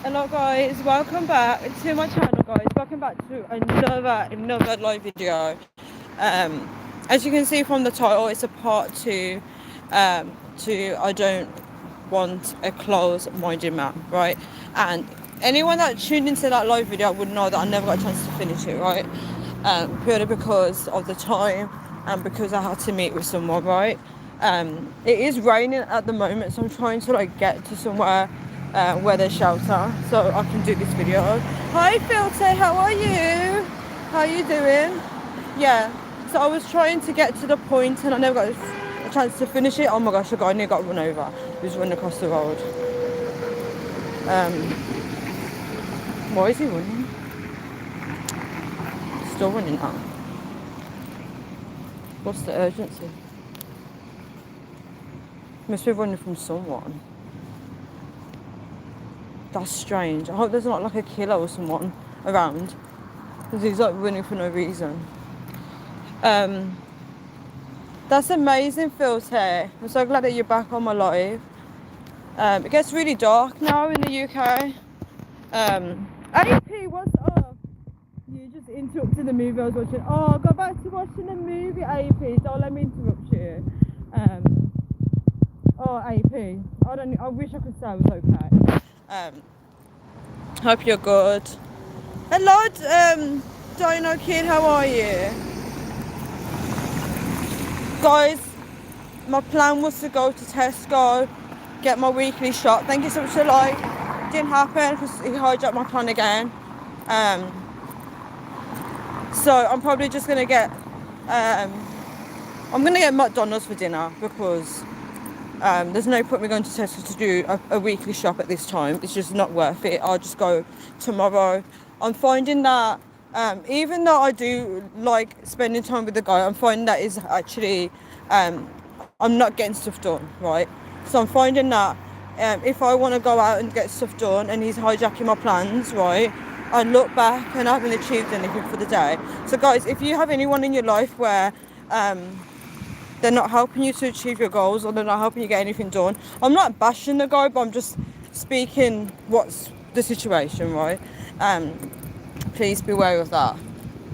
Hello guys, welcome back to my channel guys. Welcome back to another live video. As you can see from the title, it's a part two to I don't want a closed-minded man, right? And anyone that tuned into that live video would know that I never got a chance to finish it, right? Purely because of the time and because I had to meet with someone, right? It is raining at the moment, so I'm trying to like get to somewhere where there's shelter so I can do this video. Hi Filter, how are you? How are you doing? Yeah, so I was trying to get to the point and I never got a chance to finish it. Oh my gosh, a guy nearly got run over. He was running across the road. Why is he running? Still running now. What's the urgency? Must be running from someone. That's strange. I hope there's not like a killer or someone around. Because he's like running for no reason. That's amazing, Filter. I'm so glad that you're back on my live. It gets really dark now in the UK. AP, what's up? You just interrupted the movie I was watching. Oh, go back to watching the movie, AP. Don't let me interrupt you. Oh, AP. I wish I could say I was okay. Hope you're good. Hello, Dino Kid. How are you? Guys, my plan was to go to Tesco, get my weekly shop. Thank you so much for the like. Didn't happen because he hijacked my plan again. So I'm probably just gonna get McDonald's for dinner because there's no point me going to Tesco to do a weekly shop at this time. It's just not worth it. I'll just go tomorrow. I'm finding that even though I do like spending time with the guy, I'm finding that is actually I'm not getting stuff done, right? So I'm finding that if I want to go out and get stuff done and he's hijacking my plans, right, I look back and I haven't achieved anything for the day. So guys, if you have anyone in your life where they're not helping you to achieve your goals or they're not helping you get anything done, I'm not bashing the guy, but I'm just speaking what's the situation, right? Please be aware of that.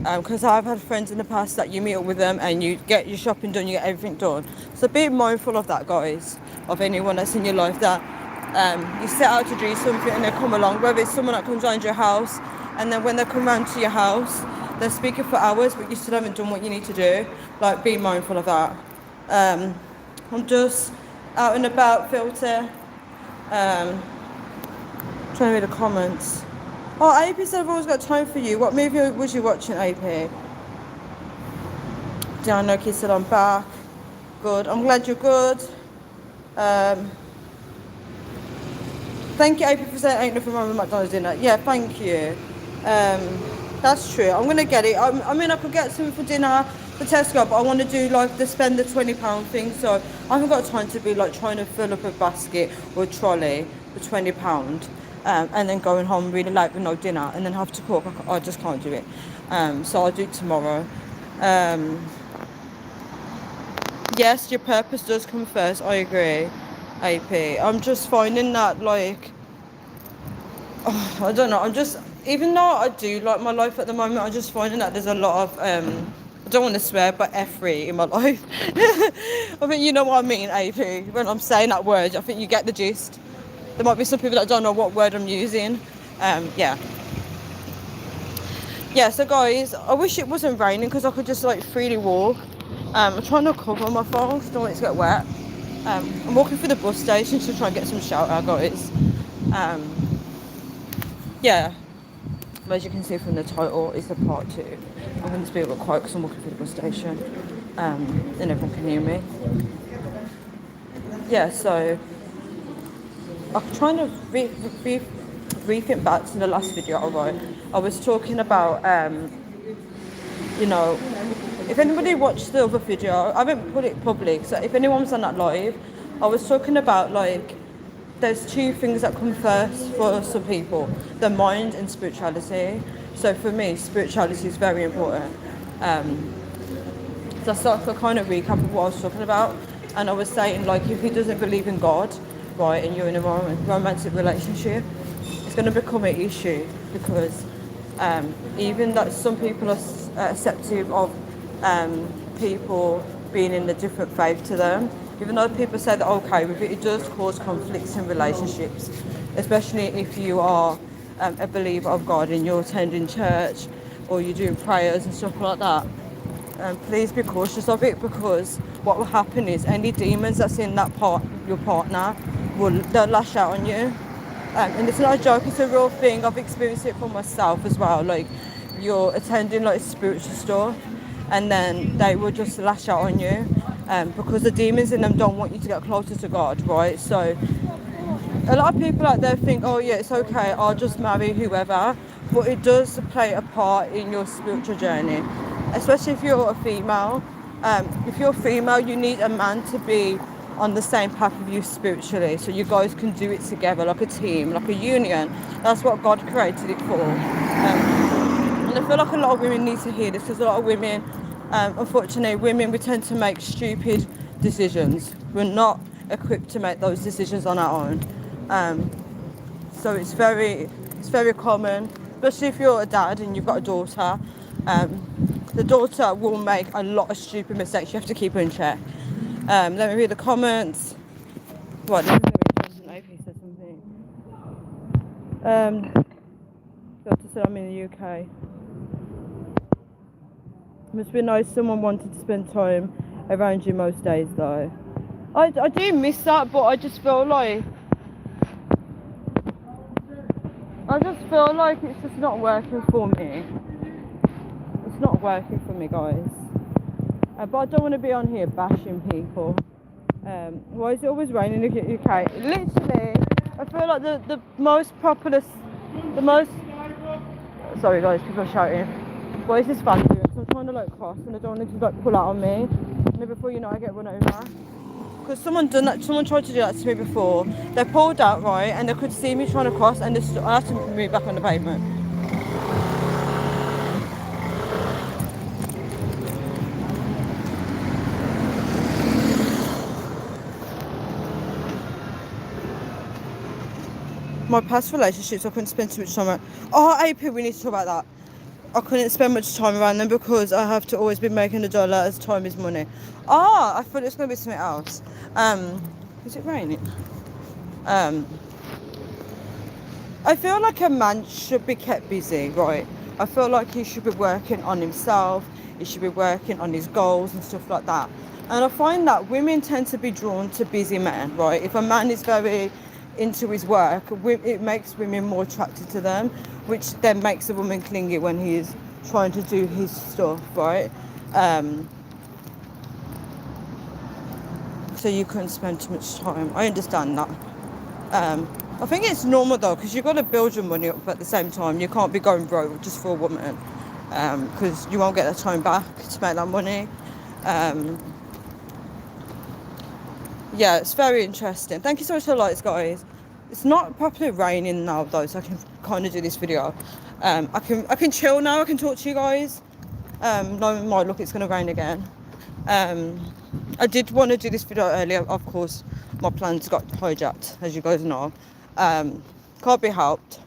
Because I've had friends in the past that you meet up with them and you get your shopping done, you get everything done. So be mindful of that, guys, of anyone that's in your life that you set out to do something and they come along, whether it's someone that comes around your house and then when they come round to your house, they're speaking for hours but you still haven't done what you need to do. Like, be mindful of that. I'm just out and about, Filter, trying to read the comments. Oh, AP said I've always got time for you. What movie was you watching, AP? Diana said I'm back. Good. I'm glad you're good. Thank you, AP, for saying ain't nothing wrong with McDonald's dinner. Yeah, thank you. That's true. I'm gonna get it. I mean, I could get something for dinner for Tesco, but I want to do like the spend the £20 thing. So I haven't got time to be like trying to fill up a basket or a trolley for £20. And then going home really late with no dinner and then have to cook. I just can't do it. So I'll do it tomorrow. Yes, your purpose does come first. I agree, AP. I'm just finding that like, I don't know. I'm just, even though I do like my life at the moment, I'm just finding that there's a lot of I don't want to swear, but F-free in my life. I think you know what I mean, AP. When I'm saying that word, I think you get the gist. There might be some people that don't know what word I'm using. Yeah. Yeah, so guys, I wish it wasn't raining because I could just like freely walk. I'm trying to cover my phone because I don't want it to get wet. I'm walking through the bus station to try and get some shout out, guys. Yeah, as you can see from the title, it's a part two. I'm going to be a bit quiet because I'm walking through the bus station and everyone can hear me. Yeah, so I'm trying to rethink back to the last video I wrote. I was talking about, you know, if anybody watched the other video, I haven't put it public, so if anyone's on that live, I was talking about like, there's two things that come first for some people, the mind and spirituality. So for me, spirituality is very important. So I started to kind of recap of what I was talking about, and I was saying like, if he doesn't believe in God, right, and you're in a romantic relationship, it's going to become an issue because even that some people are acceptive of people being in a different faith to them. Even though people say that okay with it, it does cause conflicts in relationships, especially if you are a believer of God and you're attending church or you're doing prayers and stuff like that. Please be cautious of it because what will happen is any demons that's in that part, your partner, they'll lash out on you. And it's not a joke, it's a real thing. I've experienced it for myself as well. Like you're attending like spiritual stuff and then they will just lash out on you because the demons in them don't want you to get closer to God, right? So a lot of people out there think, oh yeah, it's okay, I'll just marry whoever, but it does play a part in your spiritual journey, especially if you're a female. If you're female, you need a man to be on the same path with you spiritually, so you guys can do it together like a team, like a union. That's what God created it for. And I feel like a lot of women need to hear this because a lot of women, unfortunately, we tend to make stupid decisions. We're not equipped to make those decisions on our own. So it's very common, especially if you're a dad and you've got a daughter. The daughter will make a lot of stupid mistakes. You have to keep her in check. Let me read the comments. What? This is going to be interesting. AP said something. Daughter said I'm in the UK. Must be nice someone wanted to spend time around you most days though. I do miss that, but I just feel like it's just not working for me. It's not working for me, guys. But I don't want to be on here bashing people. Why is it always raining in the UK? Literally, I feel like the most popular, sorry guys, people are shouting. What is this fan doing? So I'm trying to like cross and I don't want it to like pull out on me. And then before you know, I get run over. Because someone tried to do that to me before. They pulled out, right, and they could see me trying to cross and I had to move back on the pavement. My past relationships, I couldn't spend too much time around. Oh, AP, we need to talk about that. I couldn't spend much time around them because I have to always be making $1 as time is money. Oh, I thought it was going to be something else. Is it raining? I feel like a man should be kept busy, right? I feel like he should be working on himself. He should be working on his goals and stuff like that. And I find that women tend to be drawn to busy men, right? If a man is very into his work, it makes women more attracted to them, which then makes a woman clingy when he is trying to do his stuff, right? So you couldn't spend too much time. I understand that. I think it's normal though, because you've got to build your money up at the same time. You can't be going broke just for a woman, because you won't get that time back to make that money. Yeah, it's very interesting. Thank you so much for the lights, guys. It's not properly raining now though, so I can kind of do this video. I can chill now. I can talk to you guys. No, my look, it's going to rain again. I did want to do this video earlier. Of course, my plans got hijacked, as you guys know. Can't be helped.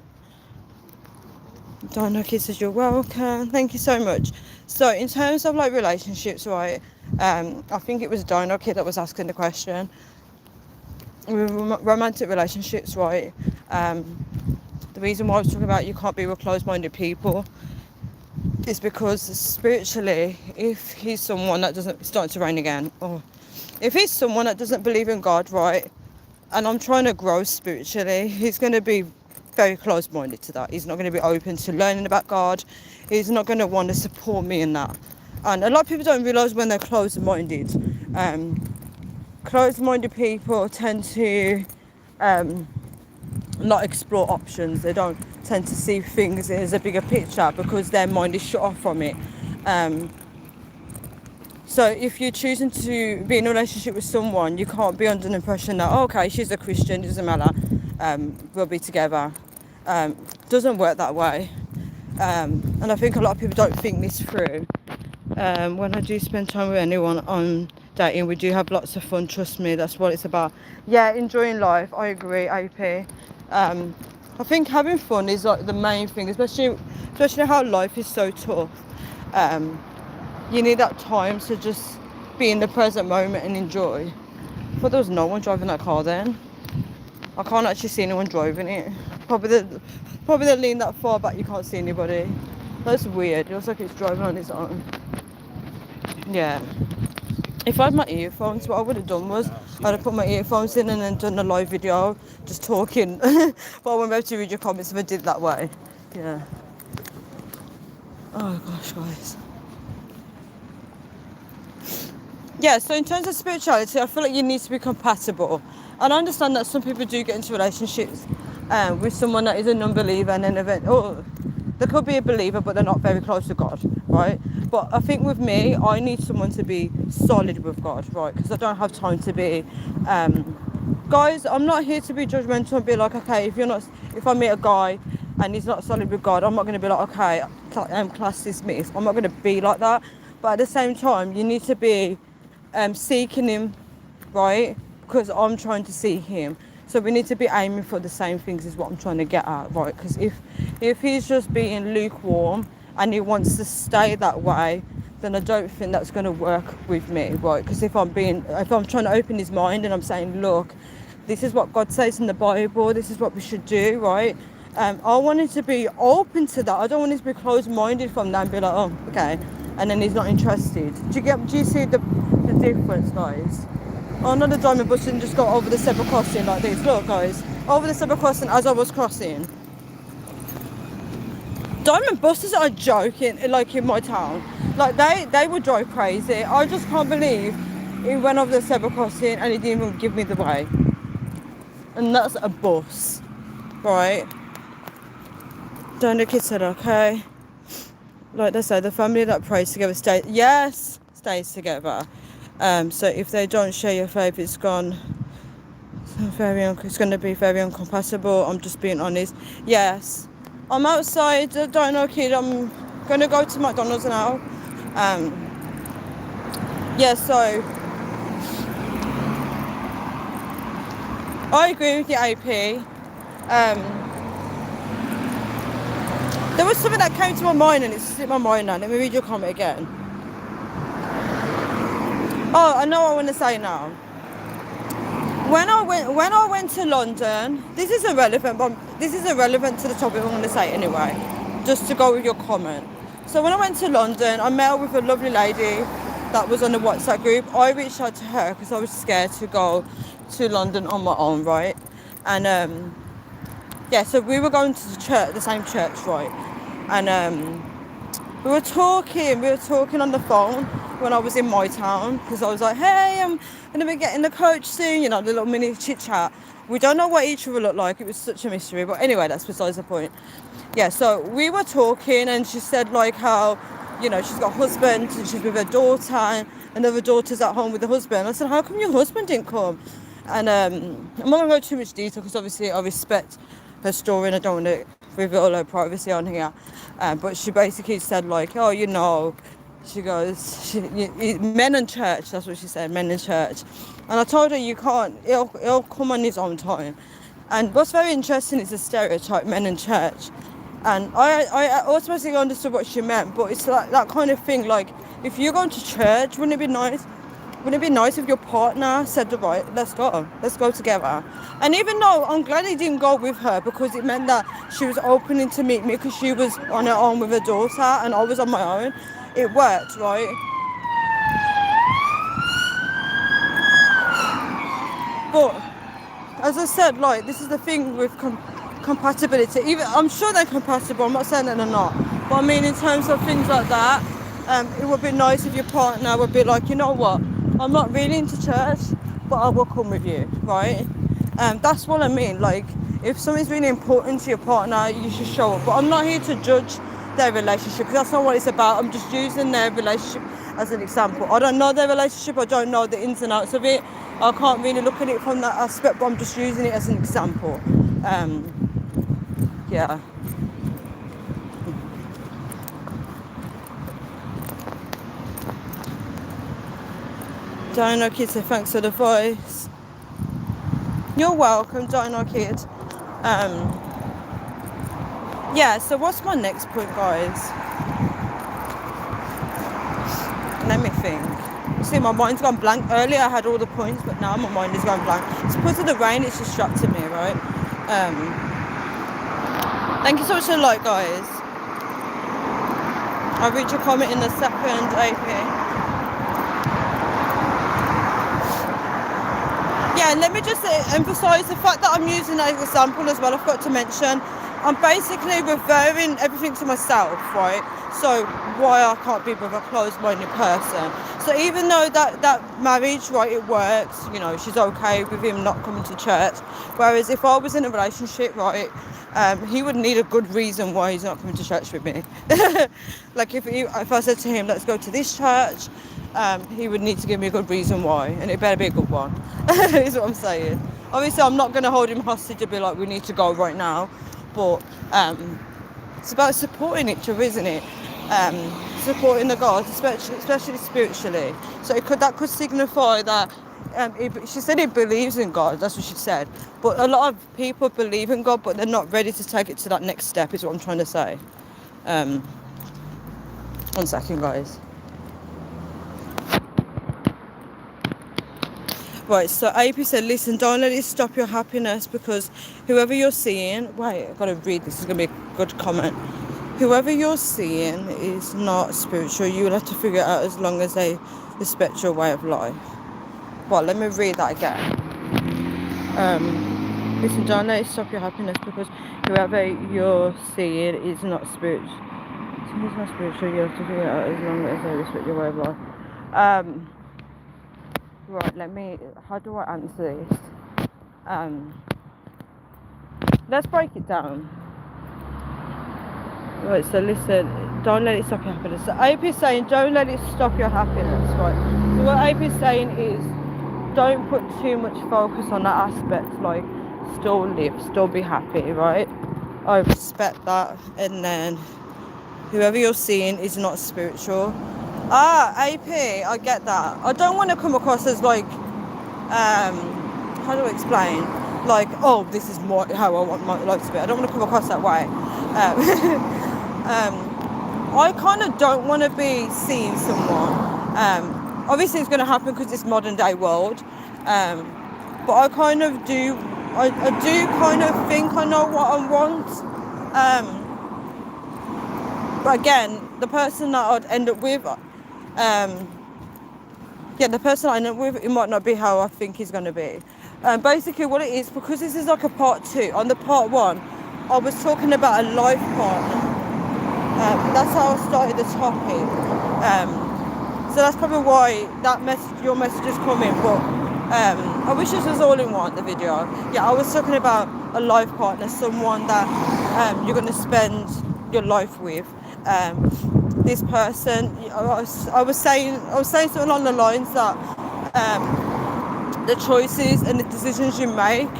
Dino Kid says you're welcome. Thank you so much. So in terms of like relationships, right? I think it was Dino Kid that was asking the question. Romantic relationships, right? The reason why I was talking about you can't be with closed-minded people is because spiritually, if he's someone that doesn't, it's starting to rain again, if he's someone that doesn't believe in God, right, and I'm trying to grow spiritually, he's going to be very close-minded to that. He's not going to be open to learning about God. He's not going to want to support me in that. And a lot of people don't realise when they're closed-minded. Closed-minded people tend to not explore options. They don't tend to see things as a bigger picture because their mind is shut off from it. So if you're choosing to be in a relationship with someone, you can't be under the impression that, oh, okay, she's a Christian, it doesn't matter, we'll be together. Doesn't work that way. And I think a lot of people don't think this through. When I do spend time with anyone on dating, we do have lots of fun, trust me, that's what it's about. Yeah, enjoying life, I agree, AP. I think having fun is like the main thing, especially how life is so tough. Um, you need that time to just be in the present moment and enjoy. But there was no one driving that car then. I can't actually see anyone driving it. Probably they lean that far back you can't see anybody. That's weird. It looks like it's driving on its own. Yeah. If I had my earphones, what I would have done was I'd have put my earphones in and then done a live video just talking. But I won't be able to read your comments if I did it that way. Yeah. Oh gosh, guys. Yeah, so in terms of spirituality, I feel like you need to be compatible. And I understand that some people do get into relationships with someone that is a non-believer and then they could be a believer but they're not very close to God, right? But I think with me, I need someone to be solid with God, right? Because I don't have time to be... guys, I'm not here to be judgmental and be like, okay, if I meet a guy and he's not solid with God, I'm not going to be like, okay, class dismissed. I'm not going to be like that. But at the same time, you need to be seeking him, right? Because I'm trying to see him. So we need to be aiming for the same things as what I'm trying to get at, right? Because if he's just being lukewarm and he wants to stay that way, then I don't think that's going to work with me, right? Because if I'm trying to open his mind and I'm saying, look, this is what God says in the Bible, this is what we should do, right? I wanted to be open to that. I don't want him to be closed-minded from that and be like, oh, okay, and then he's not interested. Do you see the difference, guys? Oh, not the diamond bus and just go over the zebra crossing like this. Look, guys, over the zebra crossing as I was crossing. Diamond buses are joking, like in my town. Like they would drive crazy. I just can't believe he went over the zebra crossing and he didn't even give me the way. And that's a bus, right? Don't the kids said okay. Like they say, the family that prays together stays together. So if they don't share your faith, it's going to be very incompatible. I'm just being honest. Yes, I'm outside the Dino Kid. I'm going to go to McDonald's now. Yeah, so I agree with the AP. There was something that came to my mind and it's slipped my mind now. Let me read your comment again. Oh, I know what I want to say now. When I went to London, this is irrelevant to the topic I'm going to say anyway, just to go with your comment. So when I went to London, I met with a lovely lady that was on the WhatsApp group. I reached out to her because I was scared to go to London on my own, right? And yeah, so we were going to the same church, right? And we were talking on the phone when I was in my town, because I was like, hey, I'm going to be getting the coach soon, the little mini chit chat. We don't know what each other looked like. It was such a mystery. But anyway, that's besides the point. Yeah, so we were talking and she said like how, she's got a husband and she's with her daughter and another daughter's at home with the husband. I said, how come your husband didn't come? And I'm not going to go too much detail because obviously I respect her story and I don't want to reveal her privacy on here. But she basically said like, oh, she goes, men in church, that's what she said, men in church. And I told her, you can't, he'll come on his own time. And what's very interesting is the stereotype, men in church. And I automatically understood what she meant, but it's like that kind of thing, like, if you're going to church, wouldn't it be nice if your partner said, right, let's go together. And even though I'm glad he didn't go with her, because it meant that she was opening to meet me because she was on her own with her daughter and I was on my own. It worked, right? But as I said, like, this is the thing with compatibility. Even I'm sure they're compatible, I'm not saying that they're not. But I mean, in terms of things like that, it would be nice if your partner would be like, you know what, I'm not really into church, but I will come with you, right? That's what I mean. Like, if something's really important to your partner, you should show up. But I'm not here to judge their relationship, because that's not what it's about. I'm just using their relationship as an example. I don't know their relationship, I don't know the ins and outs of it. I can't really look at it from that aspect, but I'm just using it as an example. Yeah. Dino Kid said thanks for the voice. You're welcome, Dino Kid. Yeah, so what's my next point, guys? Let me think. See, my mind's gone blank. Earlier I had all the points, but now my mind is gone blank. It's because of the rain, it's distracting me, right? Thank you so much for the like, guys. I'll read your comment in a second, AP. Yeah, and let me just emphasise the fact that I'm using that example as well. I've got to mention, I'm basically referring everything to myself, right? So why I can't be with a closed-minded person. So even though that marriage, right, it works, you know, she's okay with him not coming to church. Whereas if I was in a relationship, right, he would need a good reason why he's not coming to church with me. Like if I said to him, let's go to this church, he would need to give me a good reason why, and it better be a good one. Is what I'm saying. Obviously, I'm not going to hold him hostage and be like, we need to go right now. But it's about supporting each other, isn't it? Supporting the gods, especially spiritually. So that could signify that she said he believes in God. That's what she said. But a lot of people believe in God, but they're not ready to take it to that next step. Is what I'm trying to say. 1 second, guys. Right, so AP said, listen, don't let it stop your happiness, because whoever you're seeing, wait, I've got to read this, is going to be a good comment. Whoever you're seeing is not spiritual. You will have to figure it out as long as they respect your way of life. Well, let me read that again. Listen, don't let it stop your happiness, because whoever you're seeing is not spiritual. It's not spiritual. You have to figure it out as long as they respect your way of life. Right, how do I answer this? Let's break it down. Right, so listen, don't let it stop your happiness. So AP is saying, don't let it stop your happiness, right? So what AP is saying is, don't put too much focus on that aspect, like, still live, still be happy, right? I respect that. And then, whoever you're seeing is not spiritual. AP, I get that. I don't want to come across as like, how do I explain? Like, oh, this is how I want my life to be. I don't want to come across that way. I kind of don't want to be seeing someone. Obviously, it's going to happen because it's modern day world. But I kind of do. I do kind of think I know what I want. But again, the person that I'd end up with, the person I end up with, it might not be how I think he's going to be. Basically, what it is, because this is like a part 2. On the part 1, I was talking about a life partner. That's how I started the topic. So that's probably why your message is coming. But I wish this was all in one, the video. Yeah, I was talking about a life partner, someone that you're going to spend your life with. This person, I was saying something along the lines that the choices and the decisions you make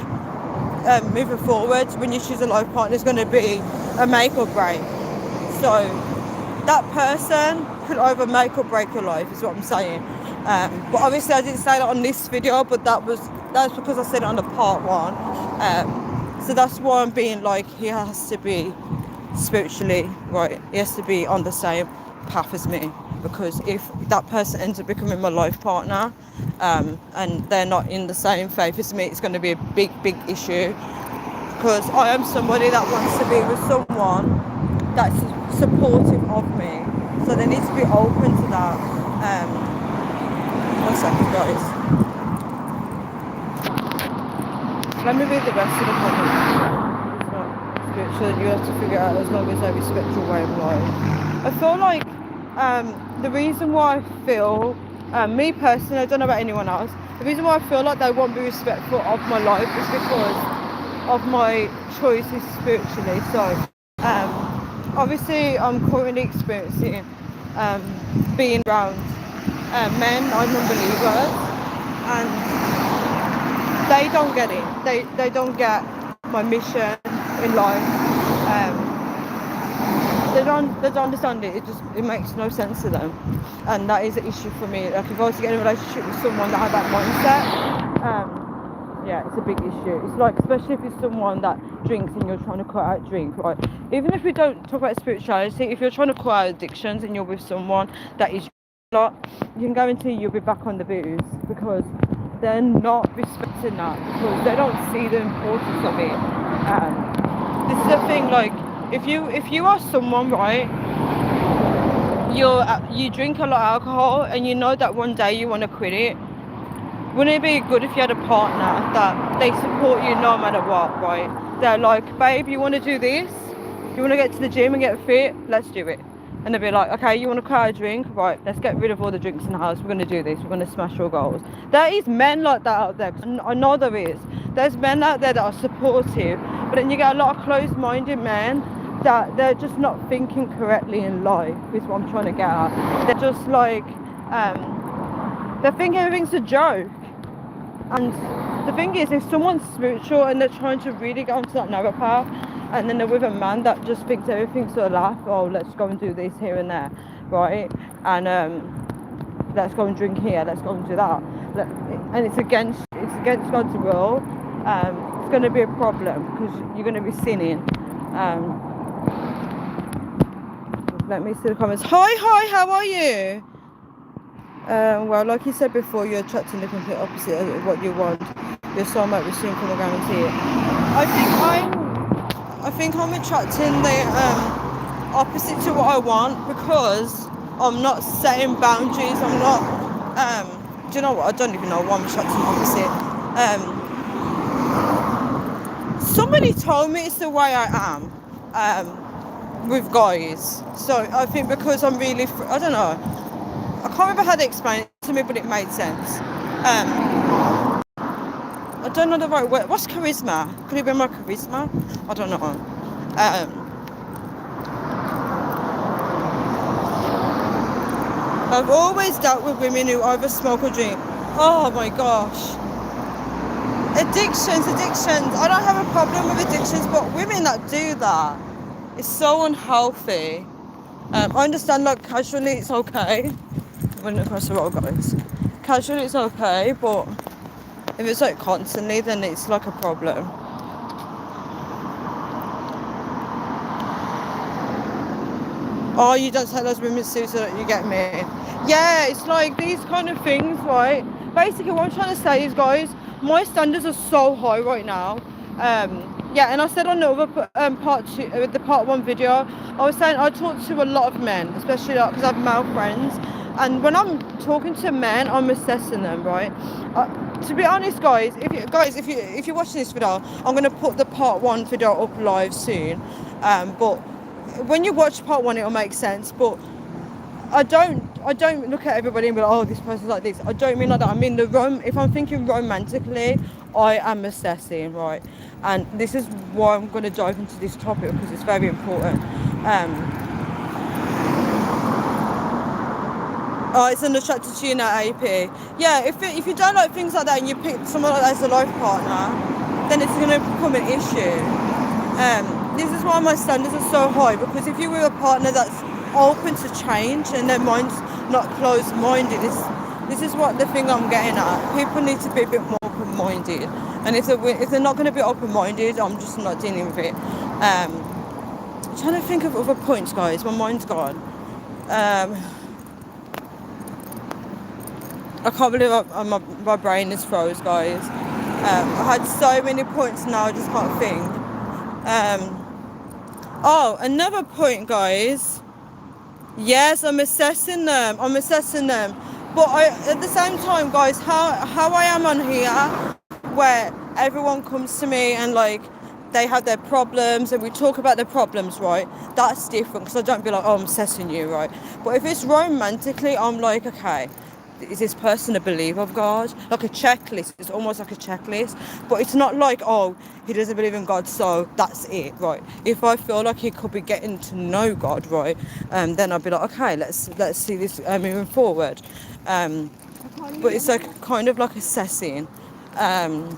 moving forward when you choose a life partner is going to be a make or break. So that person could either make or break your life, is what I'm saying. But obviously I didn't say that on this video, but that's because I said it on the part 1. So that's why I'm being like, he has to be spiritually right. He has to be on the same path as me, because if that person ends up becoming my life partner and they're not in the same faith as me, it's going to be a big issue, because I am somebody that wants to be with someone that's supportive of me, so they need to be open to that. 1 second, guys, let me read the rest of the comment. Spiritual, you have to figure out as long as they respect your way of life. I feel like the reason why I feel, me personally, I don't know about anyone else, the reason why I feel like they won't be respectful of my life is because of my choices spiritually. So obviously I'm currently experiencing being around men, non-believers, and they don't get it. They don't get my mission in life. They don't understand it. It makes no sense to them, and that is an issue for me. Like, if I was to get in a relationship with someone that had that mindset, Yeah, it's a big issue. It's like, especially if it's someone that drinks and you're trying to cut out drink, right? Even if we don't talk about spirituality, if you're trying to cut out addictions and you're with someone that is a lot, you can guarantee you'll be back on the booze because they're not respecting that because they don't see the importance of it. This is the thing, like, if you are someone, right, you drink a lot of alcohol and you know that one day you want to quit it. Wouldn't it be good if you had a partner that they support you no matter what, right? They're like, babe, you want to do this? You want to get to the gym and get fit? Let's do it. And they'll be like, okay, you want to cut a drink? Right, let's get rid of all the drinks in the house. We're going to do this. We're going to smash your goals. There is men like that out there. I know there is. There's men out there that are supportive. But then you get a lot of closed-minded men that they're just not thinking correctly in life, is what I'm trying to get at. They're just like, they think everything's a joke. And the thing is, if someone's spiritual and they're trying to really get onto that narrow path, and then they're with a man that just thinks everything's a laugh, oh, let's go and do this here and there, right? And let's go and drink here, let's go and do that. And it's against God's will. It's going to be a problem because you're going to be sinning. Let me see the comments. Hi, how are you? Well, like you said before, you're attracting the complete opposite of what you want. Your soulmate will soon come and guarantee it. I think I'm attracting the opposite to what I want because I'm not setting boundaries. I'm not. Do you know what? I don't even know why I'm attracting the opposite. Somebody told me it's the way I am with guys. So I think because I'm really, I don't know. I can't remember how they explained it to me, but it made sense. I don't know the right word. What's charisma? Could it be my charisma? I don't know. I've always dealt with women who either smoke or drink. Oh my gosh. Addictions. I don't have a problem with addictions, but women that do that, it's so unhealthy. I understand, like, casually it's okay. When across the road, guys. Casually it's okay, but if it's like constantly, then it's like a problem. Oh, you don't take those women's suits so that you get me. Yeah, it's like these kind of things, right? Basically, what I'm trying to say is, guys, my standards are so high right now. Yeah, and I said on the other part one video, I was saying I talk to a lot of men, especially because I have male friends. And when I'm talking to men, I'm assessing them, right? To be honest, guys, if you're watching this video, I'm gonna put the part one video up live soon. But when you watch part one, it'll make sense. But I don't look at everybody and be like, oh, this person's like this. I don't mean like that. I mean if I'm thinking romantically, I am assessing, right? And this is why I'm gonna dive into this topic because it's very important. Oh, it's an attracted to you now, AP. Yeah, if you don't like things like that and you pick someone like that as a life partner, then it's going to become an issue. This is why my standards are so high, because if you're with a partner that's open to change and their mind's not closed-minded, this is what the thing I'm getting at. People need to be a bit more open-minded. And if they're not going to be open-minded, I'm just not dealing with it. I'm trying to think of other points, guys. My mind's gone. I can't believe my brain is froze, guys. I had so many points now, I just can't think. Oh, another point, guys. Yes, I'm assessing them. But at the same time, guys, how I am on here, where everyone comes to me and like they have their problems and we talk about their problems, right? That's different because I don't be like, oh, I'm assessing you, right? But if it's romantically, I'm like, okay, is this person a believer of God? Like a checklist. It's almost like a checklist. But it's not like, oh, he doesn't believe in God, so that's it, right? If I feel like he could be getting to know God, right, then I'll be like, okay, let's see this moving forward. But it's like kind of like assessing. I'm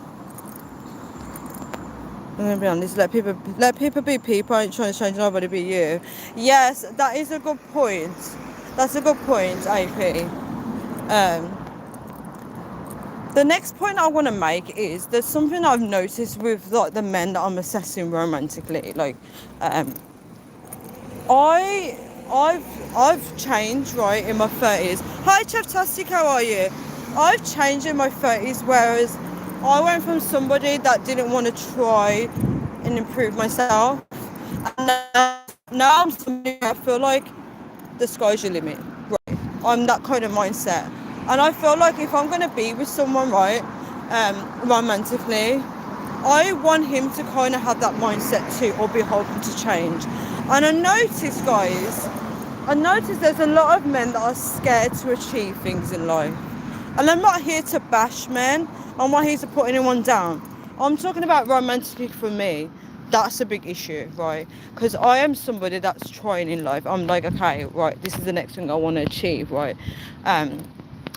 gonna be honest, let people be people. I ain't trying to change nobody be you. Yes, that is a good point. That's a good point, AP. The next point I want to make is there's something I've noticed with like the men that I'm assessing romantically. Like, um, I, I've changed right in my 30s. Hi, Chef Tastic, how are you? I've changed in my 30s, whereas I went from somebody that didn't want to try and improve myself, and now I'm somebody I feel like the sky's your limit. Right, I'm that kind of mindset, and I feel like if I'm gonna be with someone, right, romantically, I want him to kind of have that mindset too, or be hoping to change. And I noticed there's a lot of men that are scared to achieve things in life. And I'm not here to bash men. I'm not here to put anyone down. I'm talking about romantically for me. That's a big issue, right? Because I am somebody that's trying in life. I'm like, okay, right, this is the next thing I want to achieve, right? And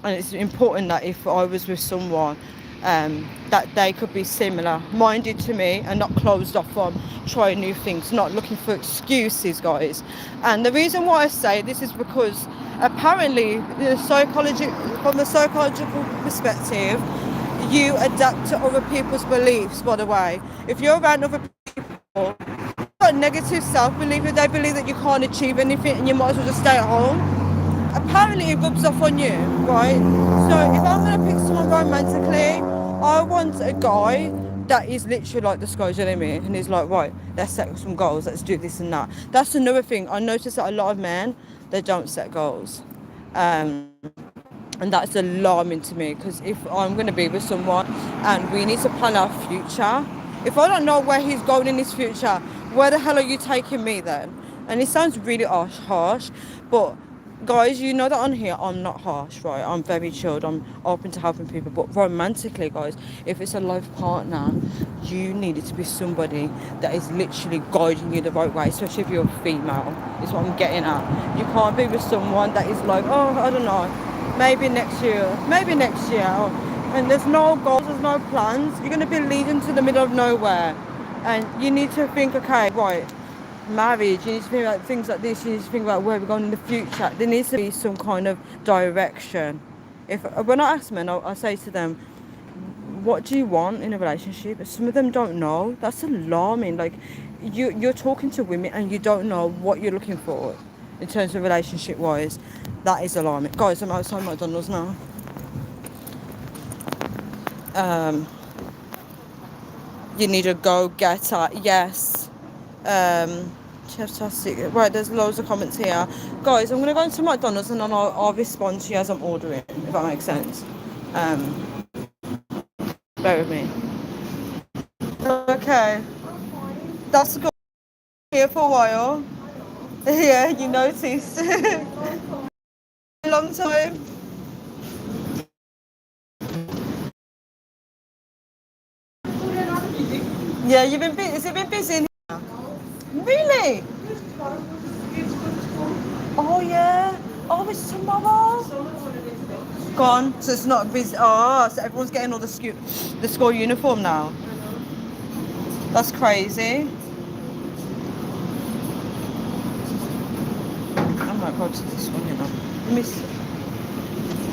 it's important that if I was with someone, that they could be similar minded to me and not closed off on trying new things, not looking for excuses, guys. And the reason why I say this is because apparently from a psychological perspective, you adapt to other people's beliefs. By the way, if you're around other people got negative self-belief, if they believe that you can't achieve anything and you might as well just stay at home, apparently it rubs off on you, right? So if I'm gonna pick someone romantically, I want a guy that is literally like the sky's the limit, and he's like, right, let's set some goals, let's do this and that. That's another thing. I notice that a lot of men, they don't set goals. Um, and that's alarming to me, because if I'm going to be with someone and we need to plan our future, if I don't know where he's going in his future, where the hell are you taking me then? And it sounds really harsh, but guys, you know that on here I'm not harsh, right? I'm very chilled, I'm open to helping people. But romantically, guys, if it's a life partner, you need it to be somebody that is literally guiding you the right way, especially if you're a female, is what I'm getting at. You can't be with someone that is like, oh, I don't know, maybe next year, and there's no goals, there's no plans. You're going to be leading to the middle of nowhere, and you need to think, okay, right, marriage, you need to think about things like this, you need to think about where we're going in the future. There needs to be some kind of direction. If when I ask men, I say to them, what do you want in a relationship? Some of them don't know. That's alarming. Like, you're talking to women and you don't know what you're looking for in terms of relationship wise. That is alarming. Guys, I'm outside McDonald's now. You need a go-getter. Yes. Fantastic. Right, there's loads of comments here. Guys, I'm going to go into McDonald's and then I'll respond to you as I'm ordering, if that makes sense. Bear with me. Okay. That's good. Here for a while. Yeah, you noticed. Long time. Yeah, you've been busy. Has it been busy in here? Really? Oh, yeah. Oh, it's tomorrow. Gone. So it's not busy. Oh, so everyone's getting all the school uniform now. That's crazy. I might go to this one, you know. Let me see.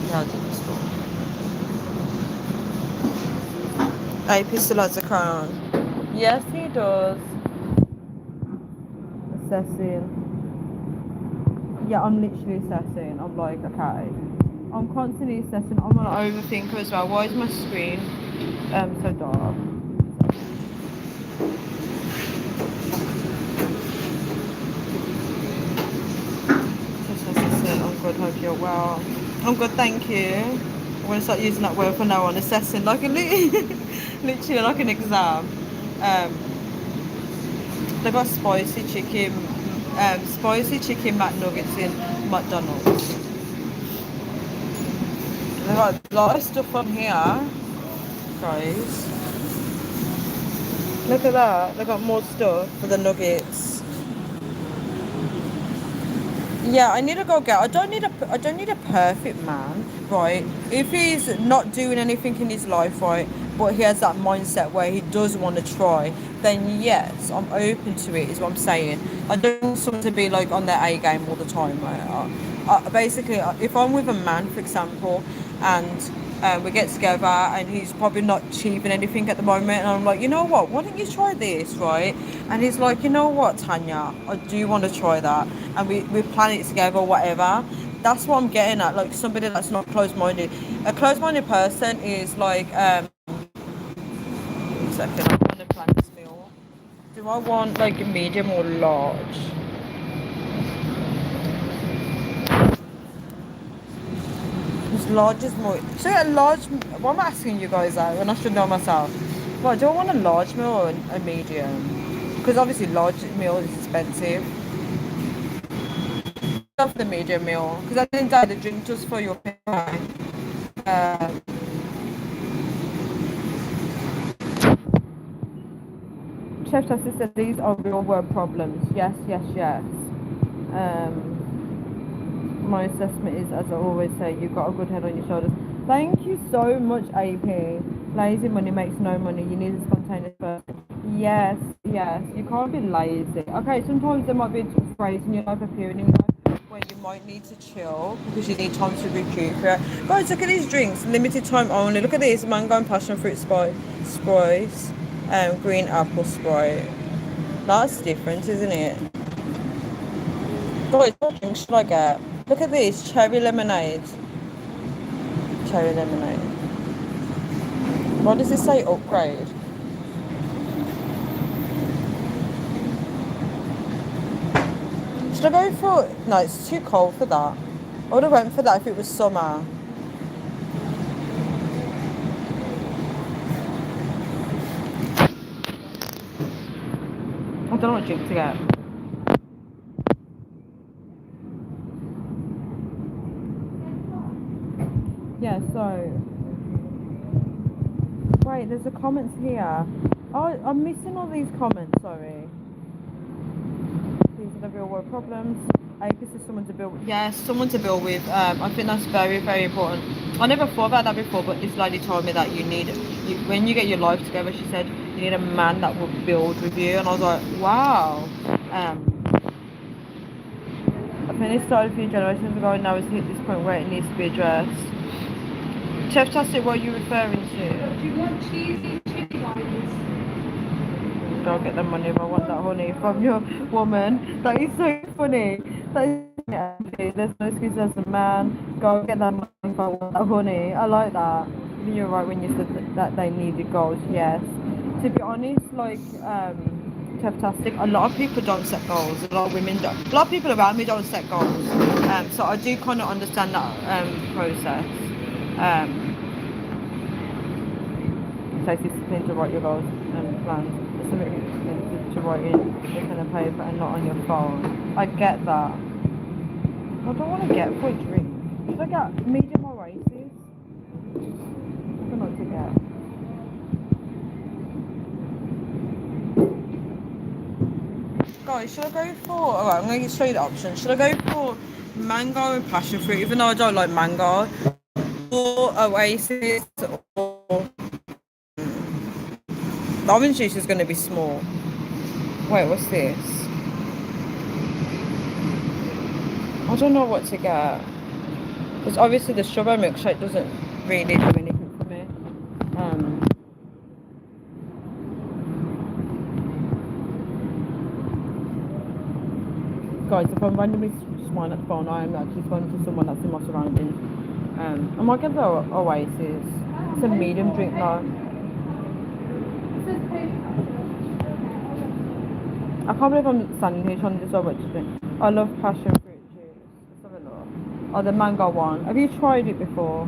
Yeah, I'll do this one. AP still has a crown. Yes, he does. Assessing. Yeah, I'm literally assessing. I'm like, okay. I'm constantly assessing. I'm an overthinker as well. Why is my screen so dark? Just assessing. I'm good, hope you're well. I'm good, thank you. I'm going to start using that word from now on. Assessing, like literally like an exam. They got spicy chicken McNuggets in McDonald's. They got a lot of stuff on here, guys. Look at that. They got more stuff for the nuggets. Yeah, I need to go get. I don't need a perfect man, right? If he's not doing anything in his life, right, but he has that mindset where he does want to try, then yes, I'm open to it. Is what I'm saying. I don't want someone to be like on their A game all the time, right? Basically, if I'm with a man, for example, and We get together and he's probably not achieving anything at the moment. And I'm like, you know what? Why don't you try this, right? And he's like, you know what, Tanya? I do want to try that. And we plan it together, whatever. That's what I'm getting at. Like somebody that's not closed-minded. A closed-minded person is like, one second, I'm trying to plan this meal. Do I want like a medium or large? Because large is more. So a large. What am I asking you guys out when I should know myself? Right, do I want a large meal or a medium? Because obviously large meal is expensive. Go for the medium meal because I didn't die the drink just for your pay. Um, Chef Tessa said these are real world problems. Yes, yes, yes. My assessment is, as I always say, you've got a good head on your shoulders. Thank you so much, AP. Lazy money makes no money. You need a spontaneous person. Yes, yes. You can't be lazy. Okay, sometimes there might be a phrase in your life, a period in your life where you might need to chill because you need time to recuperate. Guys, look at these drinks. Limited time only. Look at this. Mango and passion fruit spice. Green apple Sprite. That's different, isn't it? Guys, what drink should I get? Look at this. Cherry lemonade. Cherry lemonade. What does it say? Upgrade. Should I go for... No, it's too cold for that. I would have went for that if it was summer. I don't know what drink to get. Yeah, so... Wait, there's the comments here. Oh, I'm missing all these comments, sorry. These are the real world problems. This is someone to build with. Yes, someone to build with. I think that's very, very important. I never thought about that before, but this lady told me that when you get your life together, she said, you need a man that will build with you. And I was like, wow. I think it started a few generations ago and now it's hit this point where it needs to be addressed. Chef Tastic, what are you referring to? Do you want cheesy chili wines? Don't get the money if I want that honey from your woman. That is so funny. That is there's no excuse as a man. Go get that money if I want that honey. I like that. You're right when you said that they needed goals, yes. To be honest, like Fantastic. A lot of people don't set goals. A lot of women don't. A lot of people around me don't set goals. So I do kind of understand that process. It takes discipline to write your goals and plans. It's something to write in a pen and paper and not on your phone. I get that. I don't want to get for a drink. Should I get medium Oasis? I don't know what to get. Guys, should I go for... Alright, I'm going to show you the options. Should I go for mango and passion fruit, even though I don't like mango? Or Oasis, or... The orange juice is going to be small. Wait, what's this? I don't know what to get. Because obviously the strawberry milkshake doesn't really do anything for me. Guys, if I'm randomly smiling at the phone, I am actually speaking to someone that's in my surroundings. I might get the Oasis. It's a medium drink now. I can't believe I'm standing here trying to decide what to drink. I love passion fruit juice. Let's have a look. Oh, the mango one. Have you tried it before?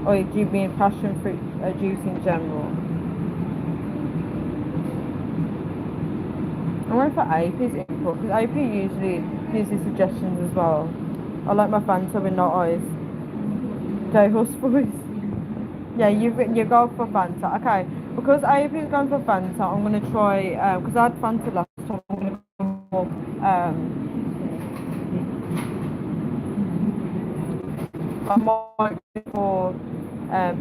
Or do you mean passion fruit juice in general? I went for AP's input because AP usually gives you suggestions as well. I like my Fanta with no ice. J Huss voice. Yeah, you go for Fanta. Okay, because AP's going for Fanta, I'm gonna try because I had Fanta last time. I'm gonna go for I might go for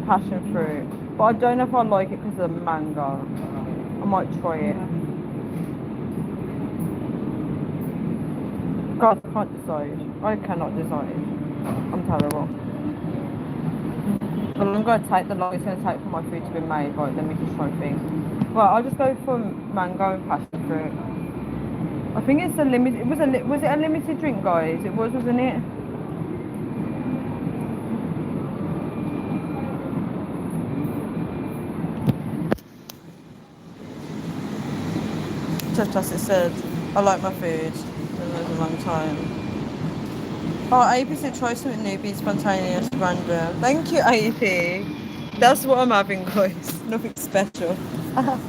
passion fruit, but I don't know if I like it because of the mango. I might try it. God, I can't decide. I cannot decide. I'm terrible. Well, I'm going to take the long it's going to take for my food to be made. Right, let me just try and think. Well, I'll just go for mango and passion fruit. I think it's a limited. Was it a limited drink, guys? It was, wasn't it? Chef Tassit said, I like my food. It was a long time. Oh, AP said try something new, be spontaneous, random. Thank you, AP. That's what I'm having, guys. Nothing special. Yeah.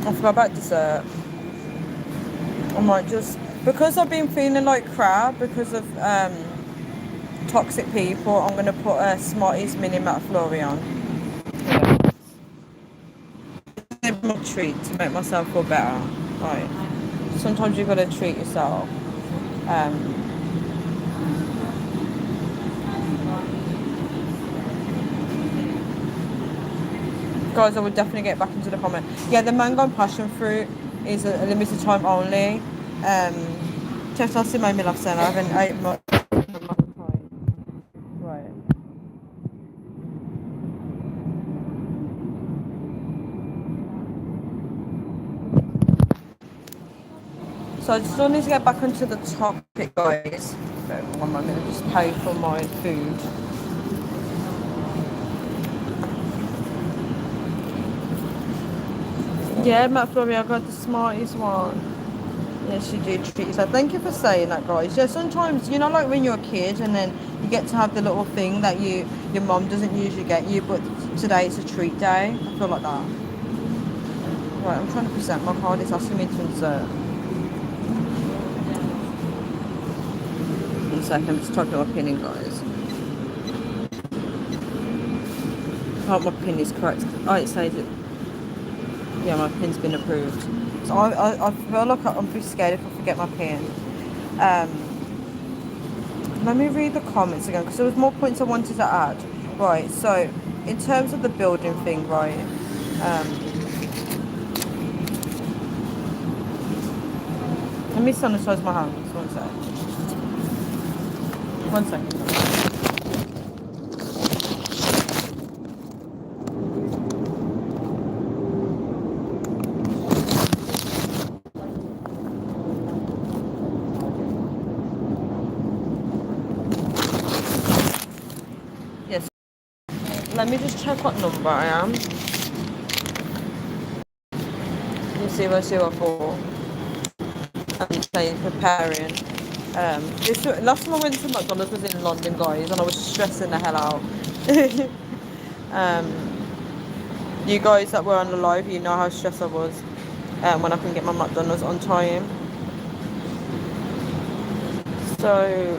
I forgot about dessert. I might just because I've been feeling like crap because of toxic people. I'm gonna put a Smarties Mini Matt Flurry on. Yeah. It's my treat to make myself feel better. Right. Sometimes you've got to treat yourself. Um, Guys, I would definitely get back into the comment. Yeah, the mango and passion fruit is a limited time only. Chef Tassie made me laugh saying I haven't ate much for a long time. Right. So I still need to get back onto the topic, guys. So one moment, I'll just pay for my food. Yeah, Matt Flurry, I got the smartest one. Yes, you do treat yourself. Thank you for saying that, guys. Yeah, sometimes, you know, like when you're a kid and then you get to have the little thing that your mom doesn't usually get you, but today it's a treat day. I feel like that. Right, I'm trying to present my card. It's asking me to insert. 1 second, I'm just typing my pin in, guys. I hope my pin is correct. Oh, it says it. Yeah, my pin's been approved. So I feel like I'm pretty scared if I forget my pin. Let me read the comments again because there was more points I wanted to add. Right, so in terms of the building thing, right? Let me sanitize my hands. 1 sec. 1 second. Yes. Let me just check what number I am. 004. I'm saying preparing. Last time I went to McDonald's was in London, guys, and I was stressing the hell out. You guys that were on the live, you know how stressed I was when I couldn't get my McDonald's on time. So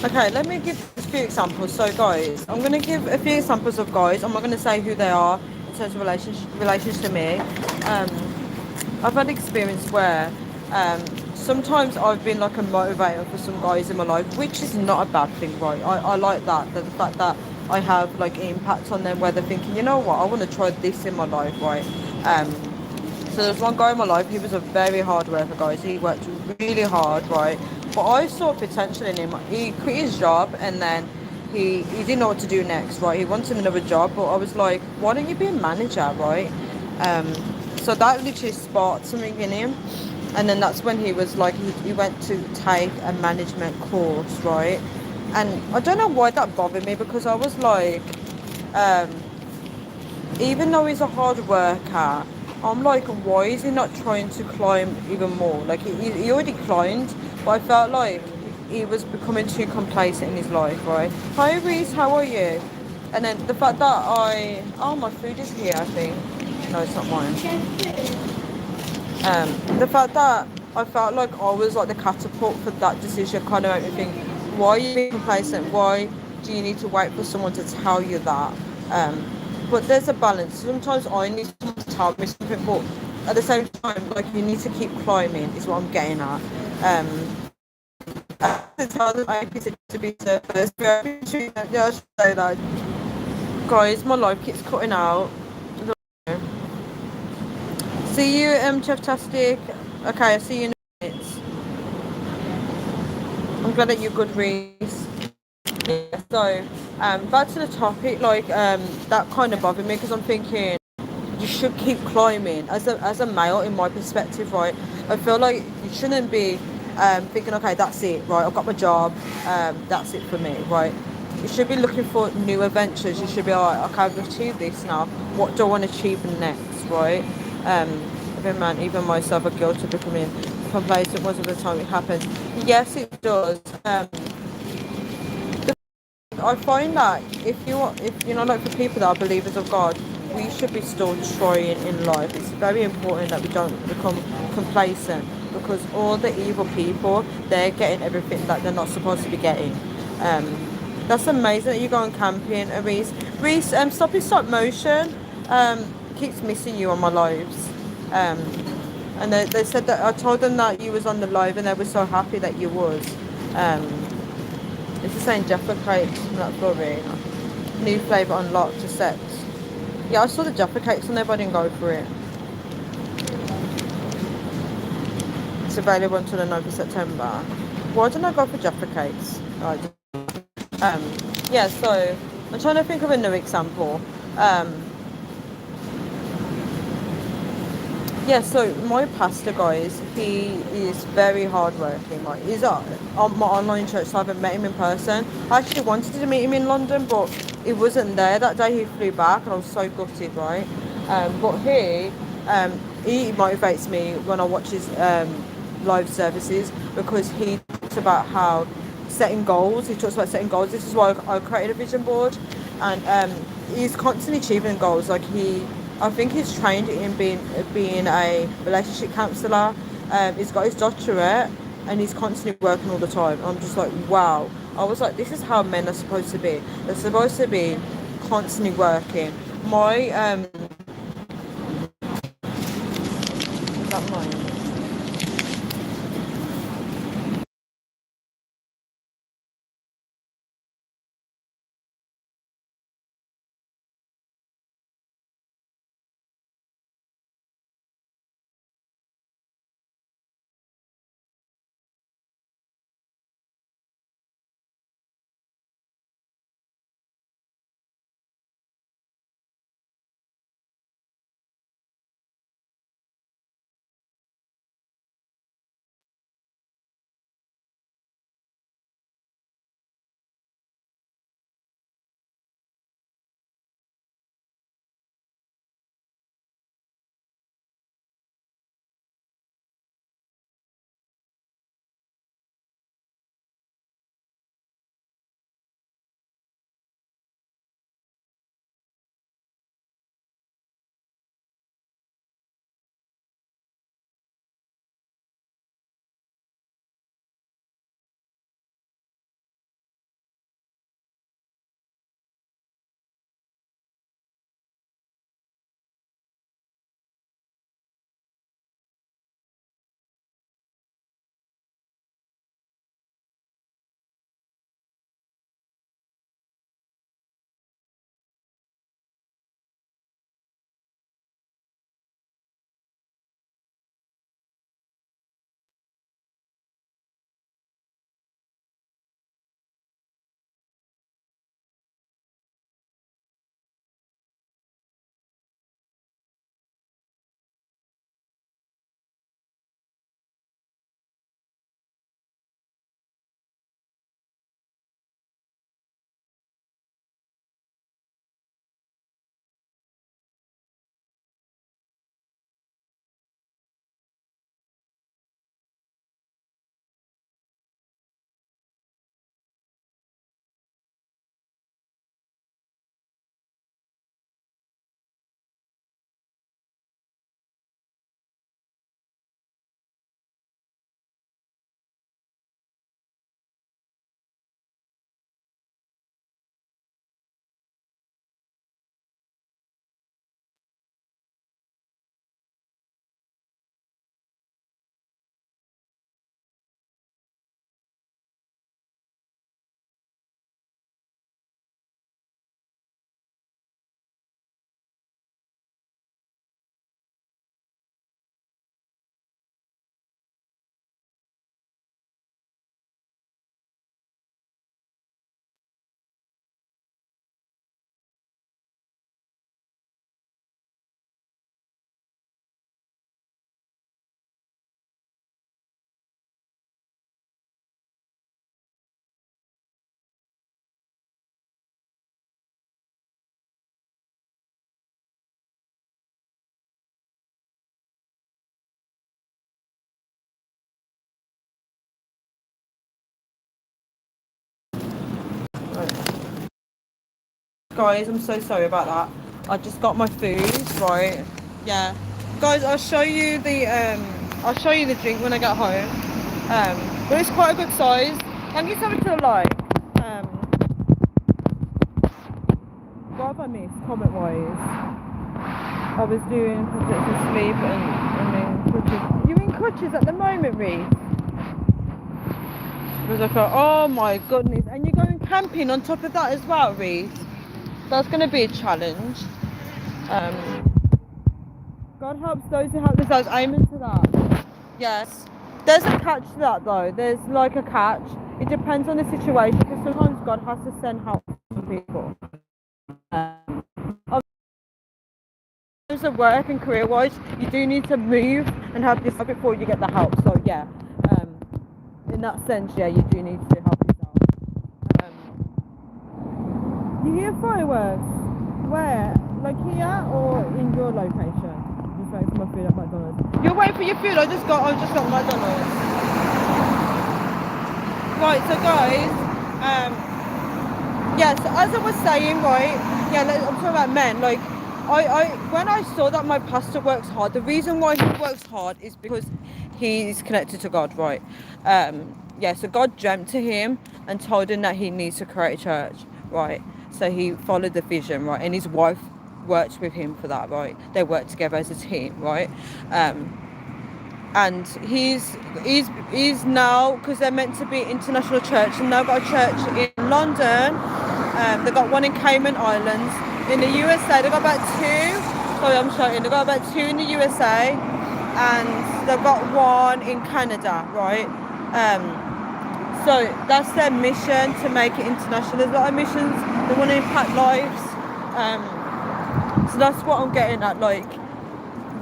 okay, let me give a few examples. So guys, I'm going to give a few examples of guys. I'm not going to say who they are in terms of relations to me. I've had experience where sometimes I've been like a motivator for some guys in my life, which is not a bad thing, right? I like that, the fact that I have like impact on them where they're thinking, you know what, I want to try this in my life, right? So there's one guy in my life, he was a very hard worker, guys. He worked really hard, right? But I saw potential in him. He quit his job and then he didn't know what to do next, right? He wanted another job, but I was like, why don't you be a manager, right? So that literally sparked something in him. And then that's when he was like, he went to take a management course, right? And I don't know why that bothered me because I was like, even though he's a hard worker, I'm like, why is he not trying to climb even more? Like, he already climbed, but I felt like he was becoming too complacent in his life, right? Hi, Reese, how are you? And then the fact that oh, my food is here, I think. No, it's not mine. The fact that I felt like I was like the catapult for that decision kind of made me think, why are you being complacent? Why do you need to wait for someone to tell you that? But there's a balance. Sometimes I need someone to tell me something, but at the same time, like you need to keep climbing. Is what I'm getting at. To tell them I consider to be surface. Yeah, I should say that. Guys, my life keeps cutting out. See you, Chef Tastic. Okay, I see you in a minute. I'm glad that you're good, Reese. Yeah, so, back to the topic, like, that kind of bothered me because I'm thinking you should keep climbing as a male in my perspective, right? I feel like you shouldn't be thinking, okay, that's it, right? I've got my job, that's it for me, right? You should be looking for new adventures. You should be like, okay, I've achieved this now. What do I want to achieve next, right? Um, even myself, are guilty of becoming complacent most of the time it happens. Yes, it does. I find that if you know, like for people that are believers of God, we should be still trying in life. It's very important that we don't become complacent because all the evil people, they're getting everything that they're not supposed to be getting. Um, that's amazing that you're going camping, Reese. Reese, stop motion. Keeps missing you on my lives. Um, and they said that I told them that you was on the live and they were so happy that you was. Um, it's the same Jaffa cakes from that flurry. New flavour unlocked to set. Yeah, I saw the Jaffa cakes on there, but I didn't go for it. It's available until the 9th of September. Why didn't I go for Jaffa cakes? Right. Um, yeah, so I'm trying to think of a new example. Um, Yeah, so my pastor, guys, he is very hardworking. Like, he's on my online church, so I haven't met him in person. I actually wanted to meet him in London, but he wasn't there that day. He flew back, and I was so gutted, right? But he motivates me when I watch his live services because he talks about how setting goals. He talks about setting goals. This is why I created a vision board, and he's constantly achieving goals. I think he's trained in being a relationship counsellor. He's got his doctorate, and he's constantly working all the time. I'm just like, wow. I was like, this is how men are supposed to be. They're supposed to be constantly working. My is that mine? guys, I'm so sorry about that. I just got my food, right? Yeah. Guys, I'll show you the drink when I get home. But it's quite a good size. Thank you so much for the like. What have I missed comment wise? I was doing protective sleep and then crutches. You in crutches at the moment, Reese? Because I thought, oh my goodness, and you're going camping on top of that as well, Reese. That's going to be a challenge. God helps those who help themselves. Amen to that. Yes. There's a catch to that though. There's like a catch. It depends on the situation because sometimes God has to send help to people. In terms of work and career wise, you do need to move and have this before you get the help. So yeah, in that sense, yeah, you do need to help yourself. You hear fireworks? Where? Like here or in your location? Just waiting for my food at McDonald's. You're waiting for your food? I just got McDonald's. Right, so guys, yeah, so as I was saying, right, yeah, I'm talking about men, like, when I saw that my pastor works hard, the reason why he works hard is because he's connected to God, right? Yeah, so God dreamt to him and told him that he needs to create a church, right? So he followed the vision, right? And his wife worked with him for that, right? They worked together as a team, right? And he's now, because they're meant to be international church, and they've got a church in London. They've got one in Cayman Islands. In the USA, they've got about two. Sorry, I'm shouting. They've got about two in the USA, and they've got one in Canada, right? So that's their mission, to make it international. There's a lot of missions. They want to impact lives. So that's what I'm getting at. Like,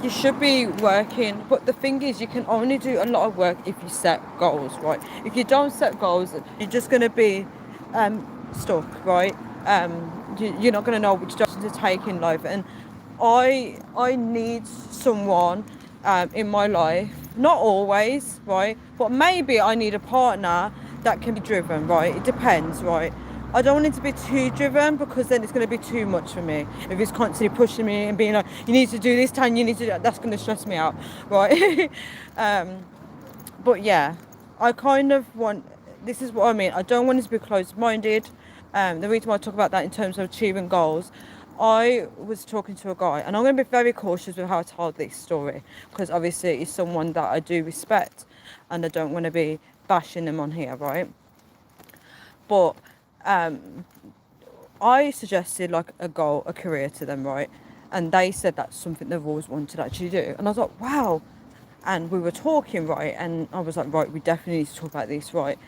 you should be working, but the thing is, you can only do a lot of work if you set goals, right? If you don't set goals, you're just going to be stuck, right? You're not going to know which direction to take in life. And I need someone in my life, not always, right? But maybe I need a partner that can be driven, right? It depends, right? I don't want it to be too driven because then it's going to be too much for me. If he's constantly pushing me and being like, you need to do this, Tan, you need to do that, that's going to stress me out, right? But yeah, I kind of want, this is what I mean. I don't want it to be closed-minded. The reason why I talk about that in terms of achieving goals, I was talking to a guy, and I'm going to be very cautious with how I tell this story because obviously it's someone that I do respect and I don't want to be bashing them on here, right? But I suggested like a goal, a career to them, right? And they said that's something they've always wanted to actually do. And I was like, wow. And we were talking, right? And I was like, right, we definitely need to talk about this, right?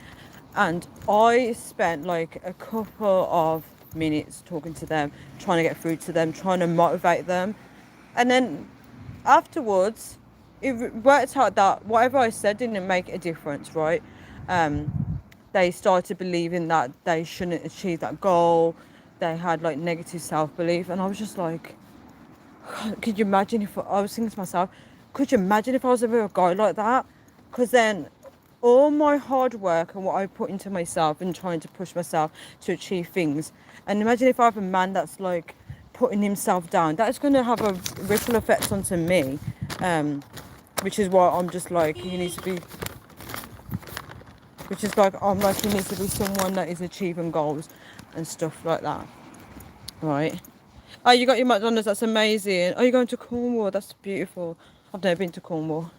And I spent like a couple of minutes talking to them, trying to get through to them, trying to motivate them. And then afterwards, it worked out that whatever I said didn't make a difference, right? They started believing that they shouldn't achieve that goal. They had like negative self-belief. And I was just like, could you imagine if I was thinking to myself, could you imagine if I was ever a guy like that? Because then all my hard work and what I put into myself and trying to push myself to achieve things. And imagine if I have a man that's like putting himself down, that's going to have a ripple effect onto me. Which is why I'm just like, he needs to be, which is like, I'm like, he needs to be someone that is achieving goals and stuff like that. Right. Oh, you got your McDonald's, that's amazing. Oh, you're going to Cornwall, that's beautiful. I've never been to Cornwall.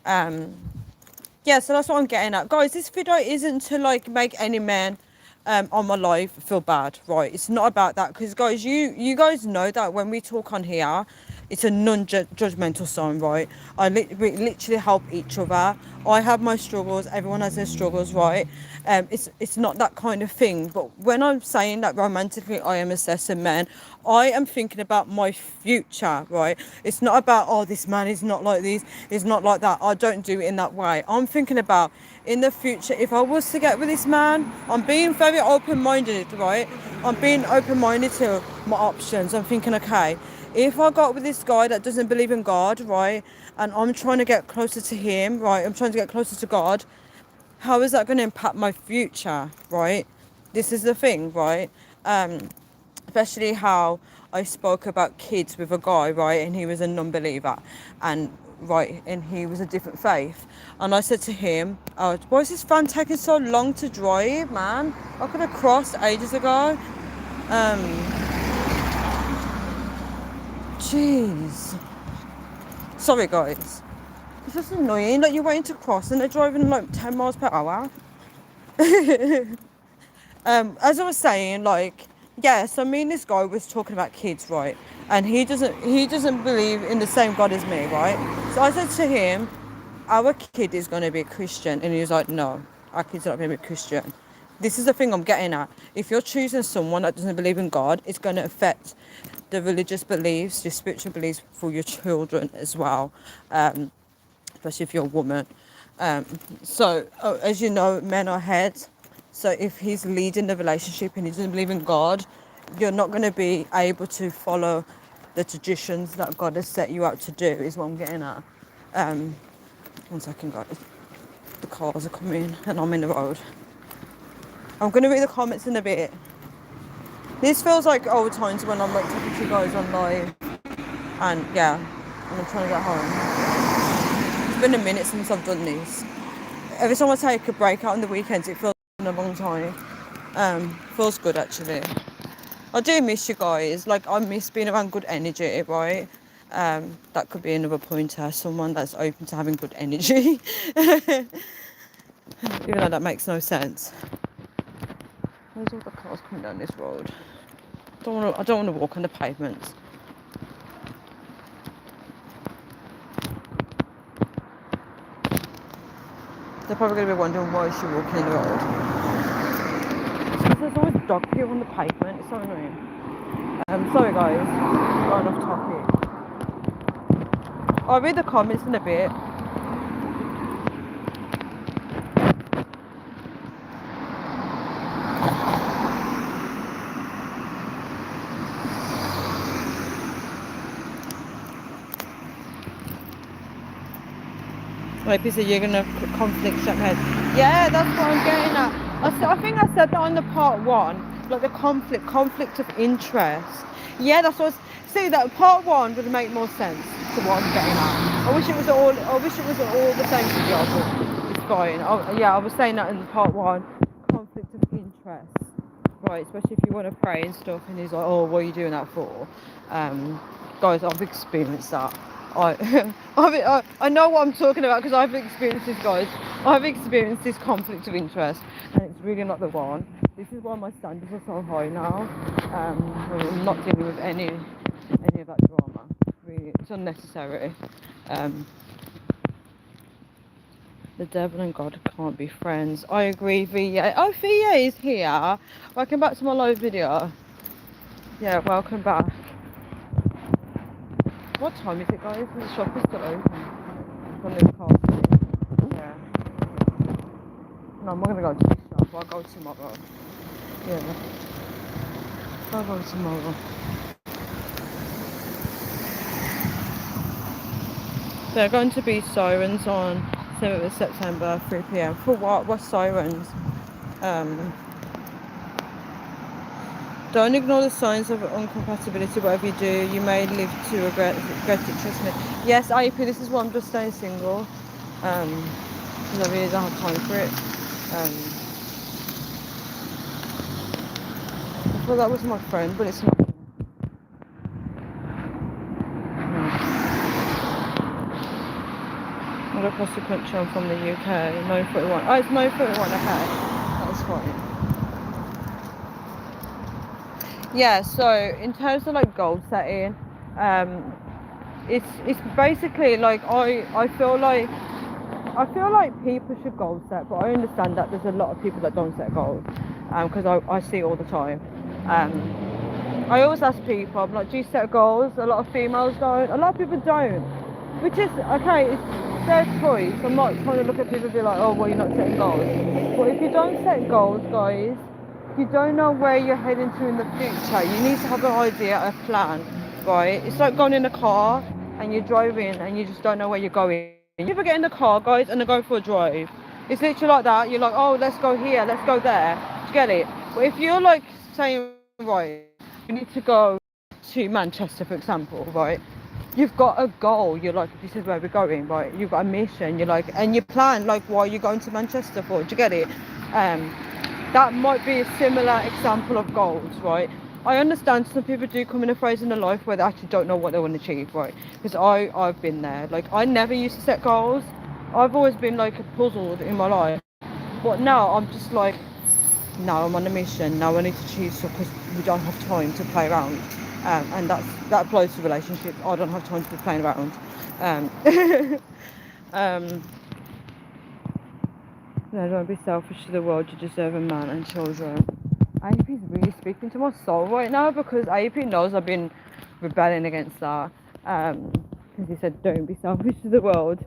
Yeah, so that's what I'm getting at. Guys, this video isn't to like make any man on my life feel bad, right? It's not about that, because guys, you guys know that when we talk on here, it's a non-judgmental zone, right? We literally help each other. I have my struggles, everyone has their struggles, right? It's not that kind of thing. But when I'm saying that romantically I am assessing men, I am thinking about my future, right? It's not about, oh, this man is not like this, he's not like that. I don't do it in that way. I'm thinking about, in the future, if I was to get with this man, I'm being very open-minded, right? I'm being open-minded to my options. I'm thinking, okay, if I got with this guy that doesn't believe in God, right, and I'm trying to get closer to him, right, I'm trying to get closer to God, how is that going to impact my future, right? This is the thing, right? especially how I spoke about kids with a guy, right, and he was a non-believer, and right, and he was a different faith, and I said to him, "Oh, why is this van taking so long to drive, man? I could have crossed ages ago." Um, Jeez, sorry guys, it's just annoying. Like you're waiting to cross and they're driving like 10 miles per hour. As I was saying, like, yeah, so me and this guy was talking about kids, right? And he doesn't believe in the same God as me, right? So I said to him, our kid is gonna be a Christian, and he was like, no, our kid's not gonna be a Christian. This is the thing I'm getting at. If you're choosing someone that doesn't believe in God, it's gonna affect the religious beliefs, your spiritual beliefs for your children as well, especially if you're a woman. So, as you know, men are heads. So if he's leading the relationship and he doesn't believe in God, you're not going to be able to follow the traditions that God has set you out to do, is what I'm getting at. Um, 1 second, guys. The cars are coming and I'm in the road. I'm going to read the comments in a bit. This feels like old times when I'm like talking to you guys on live. And yeah, and I'm trying to get home. It's been a minute since I've done this. Every time I take a break out on the weekends, it feels like a long time. Feels good actually. I do miss you guys. Like I miss being around good energy, right? That could be another pointer. Someone that's open to having good energy, even though that makes no sense. Where's all the cars coming down this road? I don't want to walk on the pavements. They're probably going to be wondering why she's walking in the road. Because there's always dog poo on the pavement. It's so annoying. Sorry guys, going off topic. I'll read the comments in a bit. Like, so you're gonna conflict shut head. Yeah, that's what I'm getting at. I think I said that on the part one, like the conflict of interest. Yeah, that's what. See, that part one would make more sense to what I'm getting at. I wish it was all the same to the other. It's fine. Yeah, I was saying that in part one, conflict of interest. Right, especially if you want to pray and stuff, and he's like, "Oh, what are you doing that for?" Guys, I've experienced that. I, I know what I'm talking about because I've experienced this, guys. I've experienced this conflict of interest, and it's really not the one. This is why my standards are so high now. I'm not dealing with any of that drama. Really, it's unnecessary. The devil and God can't be friends. I agree, VA. Oh, VA is here. Welcome back to my live video. Yeah, welcome back. What time is it, guys? The shop is still open. On this car. Yeah. No, I'm not gonna go to the shop. I'll go tomorrow. Yeah. I'll go tomorrow. There are going to be sirens on 7th of September, 3 p.m. For what? What sirens? Don't ignore the signs of incompatibility. Whatever you do, you may live to regret it. Trust me. Yes, IEP. This is why I'm just staying single. Because I really don't have time for it. I thought that was my friend, but it's not. I'm across the country. I'm from the UK. 941. Oh, it's 941. Okay, that's fine. Yeah, so in terms of like goal setting, it's basically like I feel like people should goal set, but I understand that there's a lot of people that don't set goals, because I see it all the time. I always ask people, I'm like, do you set goals? A lot of females don't. A lot of people don't, which is okay. It's their choice. I'm not trying to look at people and be like, oh, well, you're not setting goals. But if you don't set goals, guys, you don't know where you're heading to in the future. You need to have an idea, a plan, right? It's like going in a car and you're driving and you just don't know where you're going. You ever get in the car, guys, and they go for a drive? It's literally like that. You're like, oh, let's go here, let's go there. Do you get it? But if you're like saying, right, you need to go to Manchester, for example, right? You've got a goal. You're like, this is where we're going, right? You've got a mission. You're like, and you plan like, why are you going to Manchester for? Do you get it? Um, that might be a similar example of goals, right? I understand some people do come in a phase in their life where they actually don't know what they want to achieve, right? Because I've been there. Like, I never used to set goals. I've always been like puzzled in my life, but now I'm just like, now I'm on a mission. Now I need to achieve stuff because we don't have time to play around, and that applies to relationships. I don't have time to be playing around. Um, um, no, don't be selfish to the world. You deserve a man and children. AP's really speaking to my soul right now because AP knows I've been rebelling against that. Because he said, don't be selfish to the world.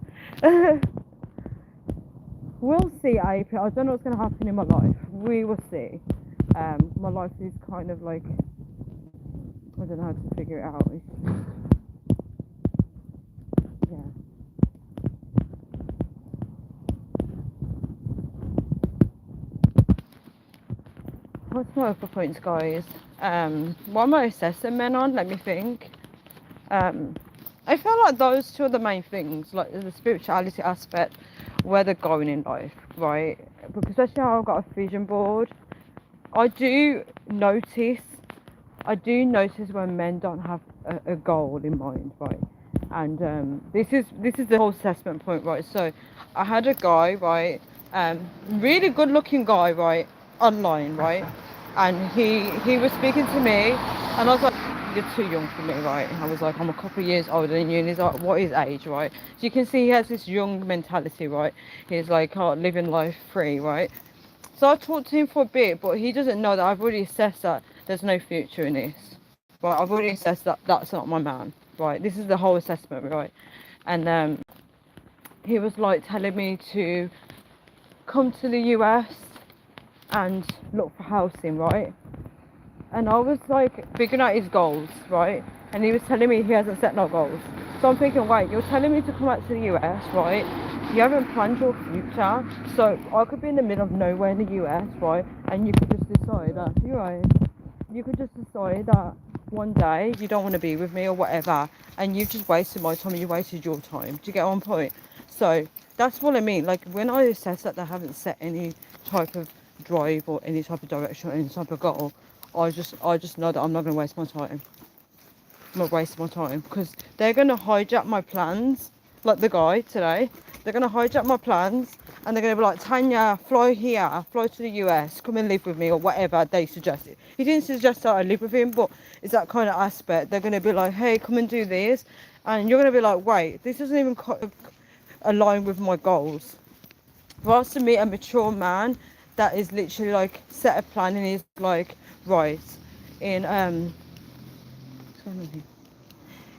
We'll see, AP. I don't know what's going to happen in my life. We will see. My life is kind of like, I don't know how to figure it out. Yeah. What's my other points, guys? What am I assessing men on? Let me think. I feel like those two are the main things, like the spirituality aspect, where they're going in life, right? Because especially how I've got a vision board, I do notice when men don't have a goal in mind, right? And this is the whole assessment point, right? So I had a guy, right, really good looking guy, right, online, right, and he was speaking to me, and I was like, you're too young for me, right? And I was like, I'm a couple of years older than you, and he's like, what is age, right? So you can see he has this young mentality, right? He's like, oh, living life free, right? So I talked to him for a bit, but he doesn't know that I've already assessed that there's no future in this. Right, I've already assessed that that's not my man. Right, this is the whole assessment, right? And he was like telling me to come to the US and look for housing, right? And I was like figuring out his goals, right? And he was telling me he hasn't set no goals. So I'm thinking, wait, you're telling me to come out to the US, right? You haven't planned your future. So I could be in the middle of nowhere in the US, right? And you could just decide that, you're right. You could just decide that one day you don't want to be with me or whatever, and you've just wasted my time and you wasted your time. Do you get one point? So that's what I mean. Like when I assess that they haven't set any type of drive or any type of direction or any type of goal, I just know that I'm not going to waste my time. I'm not wasting my time because they're going to hijack my plans, like the guy today. They're going to hijack my plans and they're going to be like, Tanya, fly here, fly to the US, come and live with me or whatever they suggested. He didn't suggest that I live with him, but it's that kind of aspect. They're going to be like, hey, come and do this. And you're going to be like, wait, this doesn't even align with my goals. For us to meet a mature man that is literally like set a plan and is like, right, in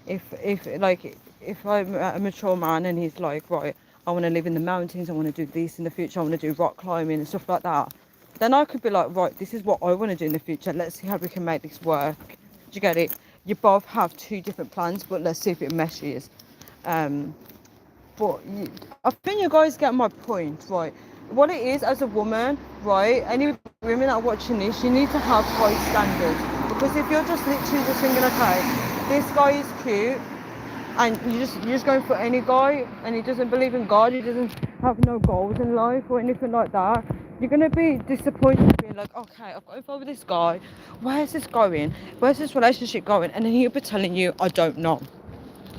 if I'm a mature man and he's like, right, I want to live in the mountains, I want to do this in the future, I want to do rock climbing and stuff like that, then I could be like, right, this is what I want to do in the future, let's see how we can make this work. Do you get it? You both have two different plans, but let's see if it meshes. I think you guys get my point, right? What it is as a woman, right? Any women that are watching this, you need to have high standards. Because if you're just literally just thinking, okay, this guy is cute, and you're just going for any guy, and he doesn't believe in God, he doesn't have no goals in life or anything like that, you're gonna be disappointed, being like, okay, I've got to follow this guy. Where's this going? Where's this relationship going? And then he'll be telling you, I don't know.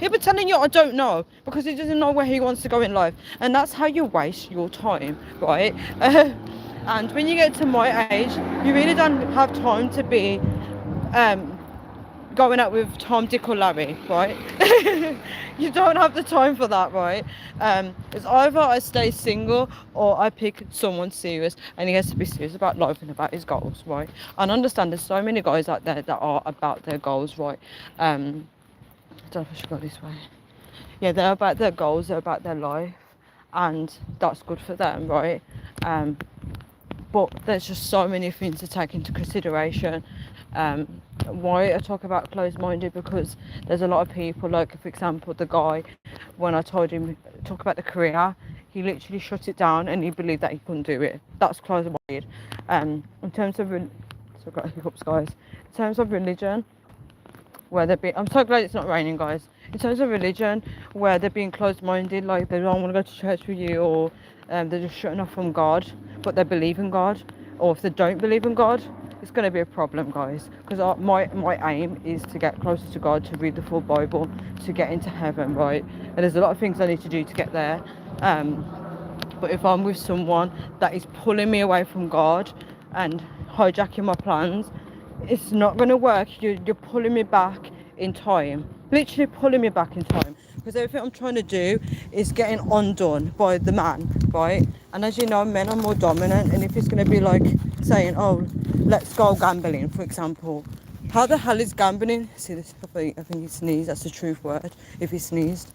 He'll be telling you I don't know because he doesn't know where he wants to go in life, and that's how you waste your time, right? And when you get to my age, you really don't have time to be going out with Tom, Dick or Larry, right? You don't have the time for that, right? It's either I stay single or I pick someone serious, and he has to be serious about life and about his goals, right? And understand there's so many guys out there that are about their goals, right? I don't know if I should go this way. Yeah, they're about their goals, they're about their life, and that's good for them, right? But there's just so many things to take into consideration. Why I talk about closed-minded, because there's a lot of people, like for example the guy, when I told him talk about the career, he literally shut it down and he believed that he couldn't do it. That's closed-minded. In terms of so I've got hiccups, guys. terms of religion, where they're being, I'm so glad it's not raining, guys. In terms of religion, where they're being closed-minded, like they don't want to go to church with you, or they're just shutting off from God, but they believe in God, or if they don't believe in God, it's going to be a problem, guys. Because my aim is to get closer to God, to read the full Bible, to get into heaven, right? And there's a lot of things I need to do to get there. But if I'm with someone that is pulling me away from God and hijacking my plans, it's not going to work. You're pulling me back in time, literally pulling me back in time, because everything I'm trying to do is getting undone by the man, right? And as you know, men are more dominant, and if it's going to be like saying, oh, let's go gambling, for example, how the hell is gambling? See this, I think he sneezed. That's the truth word. If he sneezed,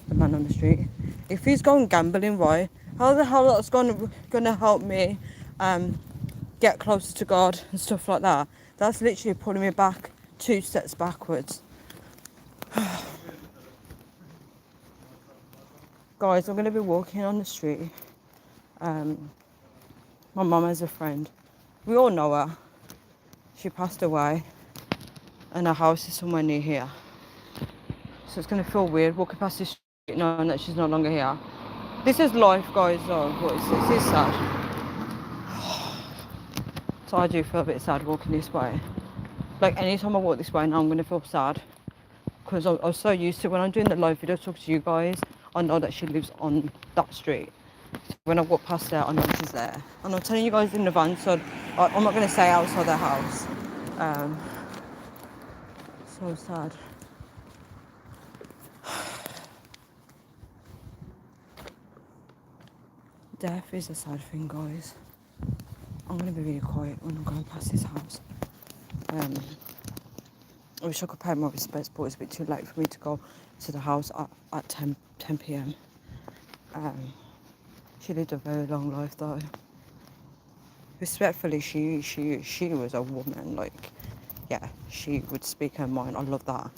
the man on the street, if he's going gambling, right, how the hell that's gonna help me get closer to God and stuff like that? That's literally pulling me back 2 steps backwards. Guys, I'm going to be walking on the street. My mum has a friend. We all know her. She passed away, and her house is somewhere near here. So it's going to feel weird walking past this street knowing that she's no longer here. This is life, guys, though, but it's sad. So I do feel a bit sad walking this way. Like, anytime I walk this way now, I'm going to feel sad. Because I was so used to, when I'm doing the live video talk to you guys, I know that she lives on that street. So when I walk past there, I know she's there. And I'm telling you guys in advance, so I'm not going to say outside their house. So sad. Death is a sad thing, guys. I'm going to be really quiet when I'm going past this house. I wish I could pay more respects, but it's a bit too late for me to go to the house at 10 p.m. She lived a very long life, though. Respectfully, she was a woman. Like, yeah, she would speak her mind. I love that.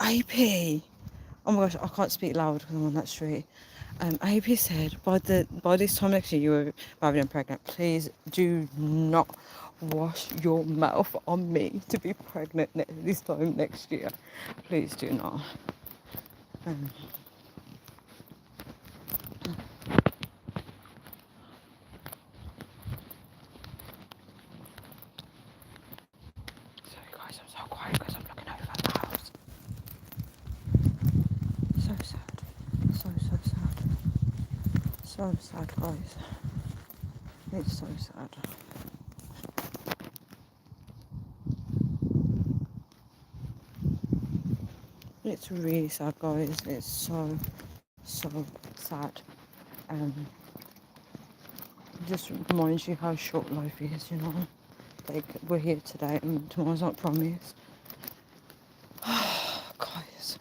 AP. Oh my gosh, I can't speak loud because I'm on that street. AP said by this time next year you were married and pregnant. Please do not wash your mouth on me to be pregnant this time next year. Please do not. Sorry guys, I'm so quiet because I'm looking over at the house. So sad. So sad. So sad, guys. It's so sad. It's really sad, guys. It's so sad. Just reminds you how short life is, you know. Like, we're here today and tomorrow's not promised. Guys.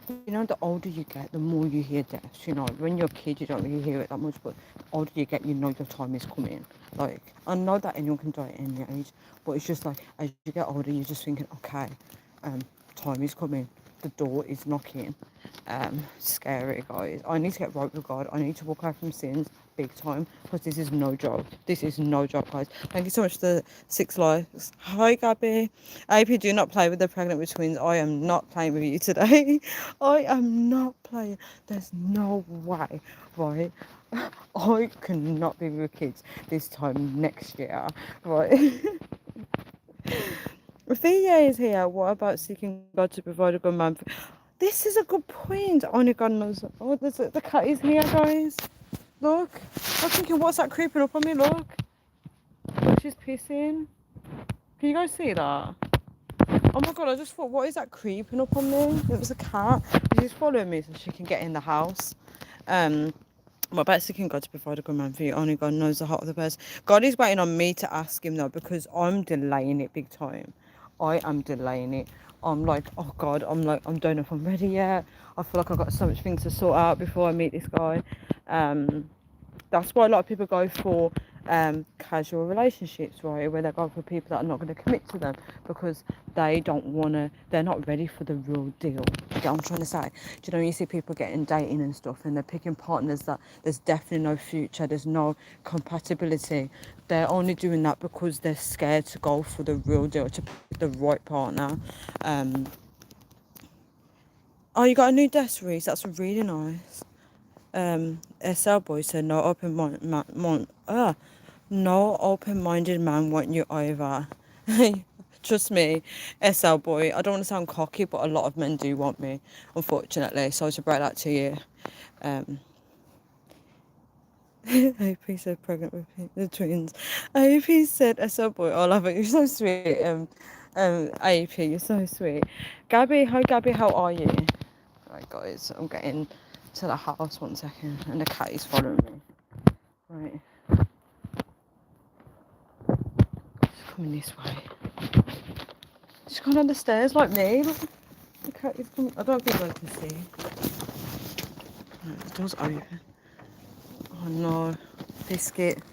You know, the older you get, the more you hear deaths, you know. When you're a kid, you don't really hear it that much, but the older you get, you know your time is coming. Like, I know that anyone can die at any age, but it's just like, as you get older, you're just thinking, okay, time is coming. The door is knocking. Scary, guys. I need to get right with God. I need to walk away from sins big time, because this is no joke. This is no joke, guys. Thank you so much for the 6 likes. Hi, Gabby. AP, do not play with the pregnant with twins. I am not playing with you today. I am not playing. There's no way, right? I cannot be with kids this time next year, right? Thea is here. What about seeking God to provide a good man? This is a good point. Only God knows. Oh, the cat is here, guys. Look. I'm thinking, what's that creeping up on me? Look. Look, she's pissing. Can you guys see that? Oh my God, I just thought, what is that creeping up on me? It was a cat. She's following me so she can get in the house. What about seeking God to provide a good man for you? Only God knows the heart of the person. God is waiting on me to ask him, though, because I'm delaying it big time. I am delaying it. I'm like, oh God, I don't know if I'm ready yet. I feel like I've got so much things to sort out before I meet this guy. That's why a lot of people go for casual relationships, right, where they go for people that are not going to commit to them because they don't want to, they're not ready for the real deal. You get what I'm trying to say? Do you know, you see people getting dating and stuff and they're picking partners that there's definitely no future, there's no compatibility. They're only doing that because they're scared to go for the real deal, to pick the right partner. um oh, you got a new desk, Reese? That's really nice. SL boy said no no open-minded man want you over. Trust me, SL boy. I don't want to sound cocky, but a lot of men do want me, unfortunately. So to break that to you. Um, AP said pregnant with the twins. AP said SL boy. I love it. You're so sweet. AP, you're so sweet. Gabby, hi Gabby. How are you? Right, guys. I'm getting to the house. 1 second, and the cat is following me. Right. She's coming this way. She's gone down the stairs like me. Look, the cat is coming. I don't think I can see. No, the door's open. Oh no. Biscuit.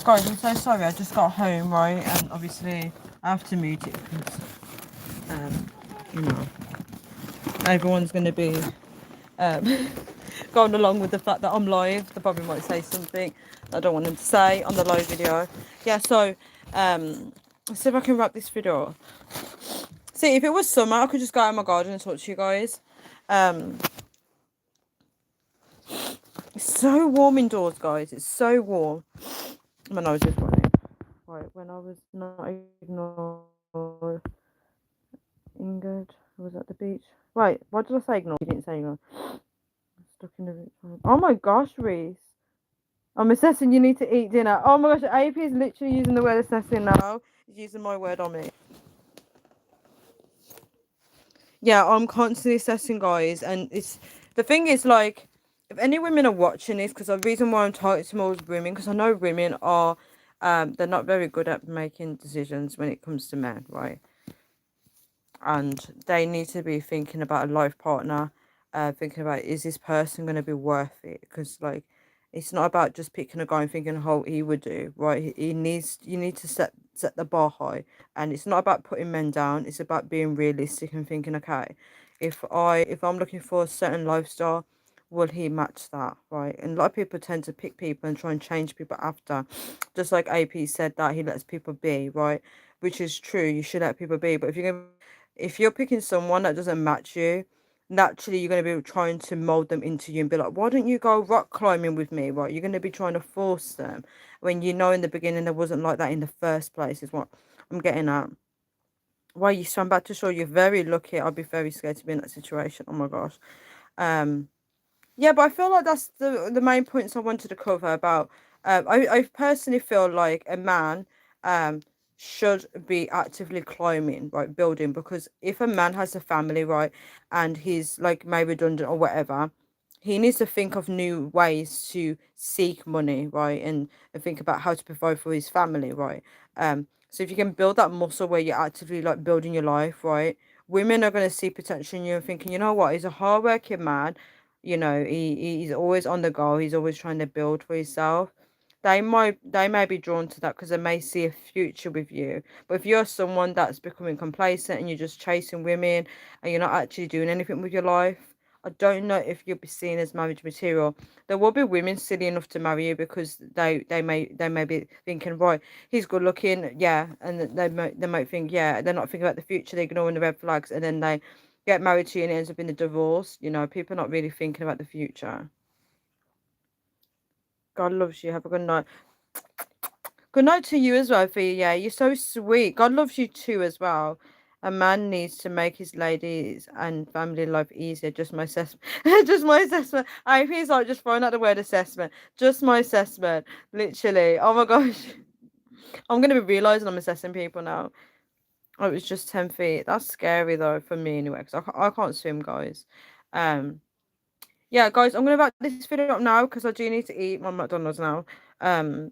Guys, I'm so sorry. I just got home, right? And obviously, I have to mute it because, you know, everyone's going to be um, going along with the fact that I'm live. They probably might say something I don't want them to say on the live video. Yeah, so let's see if I can wrap this video up. See, if it was summer, I could just go out in my garden and talk to you guys. Um, it's so warm indoors, guys. It's so warm. My nose is running. Right, when I was not ignored, Ingrid was at the beach. Right, what did I say ignore? You didn't say ignore. Stuck in the beach. Oh my gosh, Reese. I'm assessing you need to eat dinner. Oh my gosh, AP is literally using the word assessing now. He's using my word on me. Yeah, I'm constantly assessing, guys, and it's the thing is, like, if any women are watching this, because the reason why I'm targeting more women, because I know women are they're not very good at making decisions when it comes to men, right? And they need to be thinking about a life partner, thinking about, is this person going to be worth it? Because, like, it's not about just picking a guy and thinking how he would do, right? He needs, you need to set the bar high, and it's not about putting men down. It's about being realistic and thinking, okay, if I'm looking for a certain lifestyle, will he match that, right? And a lot of people tend to pick people and try and change people after, just like AP said that he lets people be, right? Which is true. You should let people be, but if you're picking someone that doesn't match you, naturally you're going to be trying to mold them into you and be like, why don't you go rock climbing with me, right? You're going to be trying to force them when you know in the beginning there wasn't like that in the first place, is what I'm getting at. Well, so I'm about to show you're very lucky. I'd be very scared to be in that situation. Oh my gosh. Um, yeah, but I feel like that's the main points I wanted to cover about. I personally feel like a man um should be actively climbing, right, building, because if a man has a family, right, and he's like made redundant or whatever, he needs to think of new ways to seek money, right, and think about how to provide for his family, right. So if you can build that muscle where you're actively like building your life, right, women are going to see potential in you and thinking, you know what, he's a hardworking man, you know, he's always on the go, he's always trying to build for himself. They may be drawn to that because they may see a future with you. But if you're someone that's becoming complacent and you're just chasing women and you're not actually doing anything with your life, I don't know if you'll be seen as marriage material. There will be women silly enough to marry you because they may be thinking, right, he's good looking, yeah, and they might think, yeah, they're not thinking about the future, they're ignoring the red flags, and then they get married to you and it ends up in a divorce. You know, people are not really thinking about the future. God loves you. Have a good night. Good night to you as well, Fee. Yeah, you're so sweet. God loves you too as well. A man needs to make his ladies and family life easier. Just my assessment. Just my assessment. I feel like just throwing out the word assessment. Just my assessment. Literally. Oh my gosh. I'm gonna be realizing I'm assessing people now. Oh, it was just 10 feet. That's scary though for me anyway, because I can't swim, guys. Um, yeah, guys, I'm gonna wrap this video up now because I do need to eat my McDonald's now. Um,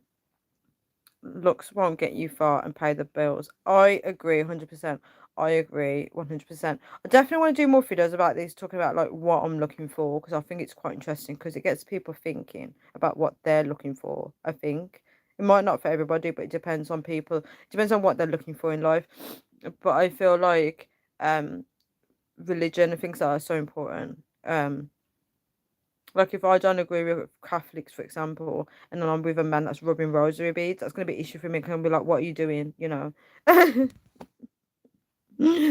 looks won't get you far and pay the bills. I agree 100%. I agree 100%. I definitely want to do more videos about this, talking about like what I'm looking for because I think it's quite interesting because it gets people thinking about what they're looking for. I think it might not for everybody, but it depends on people. It depends on what they're looking for in life. But I feel like religion and things that are so important. Like if I don't agree with Catholics, for example, and then I'm with a man that's rubbing rosary beads, that's gonna be an issue for me. Cause I'm be like, what are you doing? You know.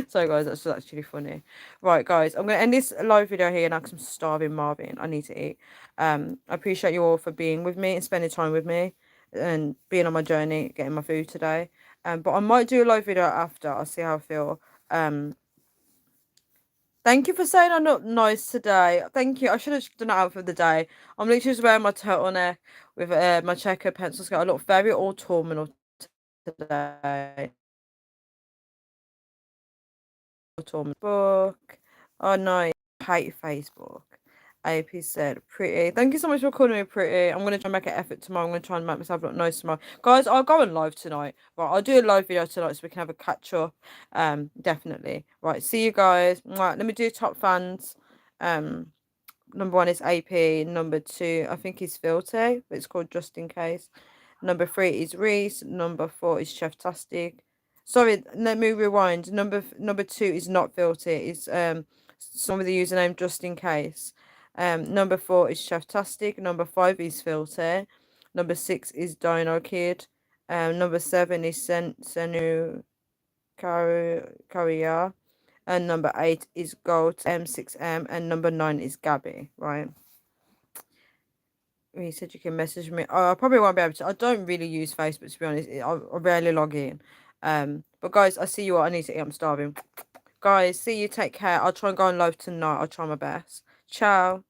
So guys, that's actually funny. Right, guys, I'm gonna end this live video here now because I'm starving, Marvin. I need to eat. I appreciate you all for being with me and spending time with me and being on my journey, getting my food today. But I might do a live video after. I'll see how I feel. Thank you for saying I'm not nice today. Thank you. I should have done it out for the day. I'm literally just wearing my turtleneck with my checker pencil skirt. I look very autumnal today. Autumn book. Oh no, I hate Facebook. AP said pretty. Thank you so much for calling me pretty. I'm gonna try and make an effort tomorrow. I'm gonna try and make myself look nice tomorrow. Guys, I'll go on live tonight. Right, I'll do a live video tonight so we can have a catch up. Definitely. Right, see you guys. Right, let me do top fans. Number one is AP. Number two, I think is Filter, but it's called Just In Case. Number three is Reese. Number four is Chef Tastic. Sorry, let me rewind. Number two is not Filter. It's some of the username Just In Case. Number four is Chef Tastic. Number five is Filter. Number six is Dino Kid. Number seven is Senu Karia. And number 8 is Gold M6M, and number 9 is Gabby, right? He said you can message me. Oh, I probably won't be able to. I don't really use Facebook, to be honest. I rarely log in. But guys, I see you all. I need to eat. I'm starving. Guys, see you. Take care. I'll try and go on live tonight. I'll try my best. Ciao.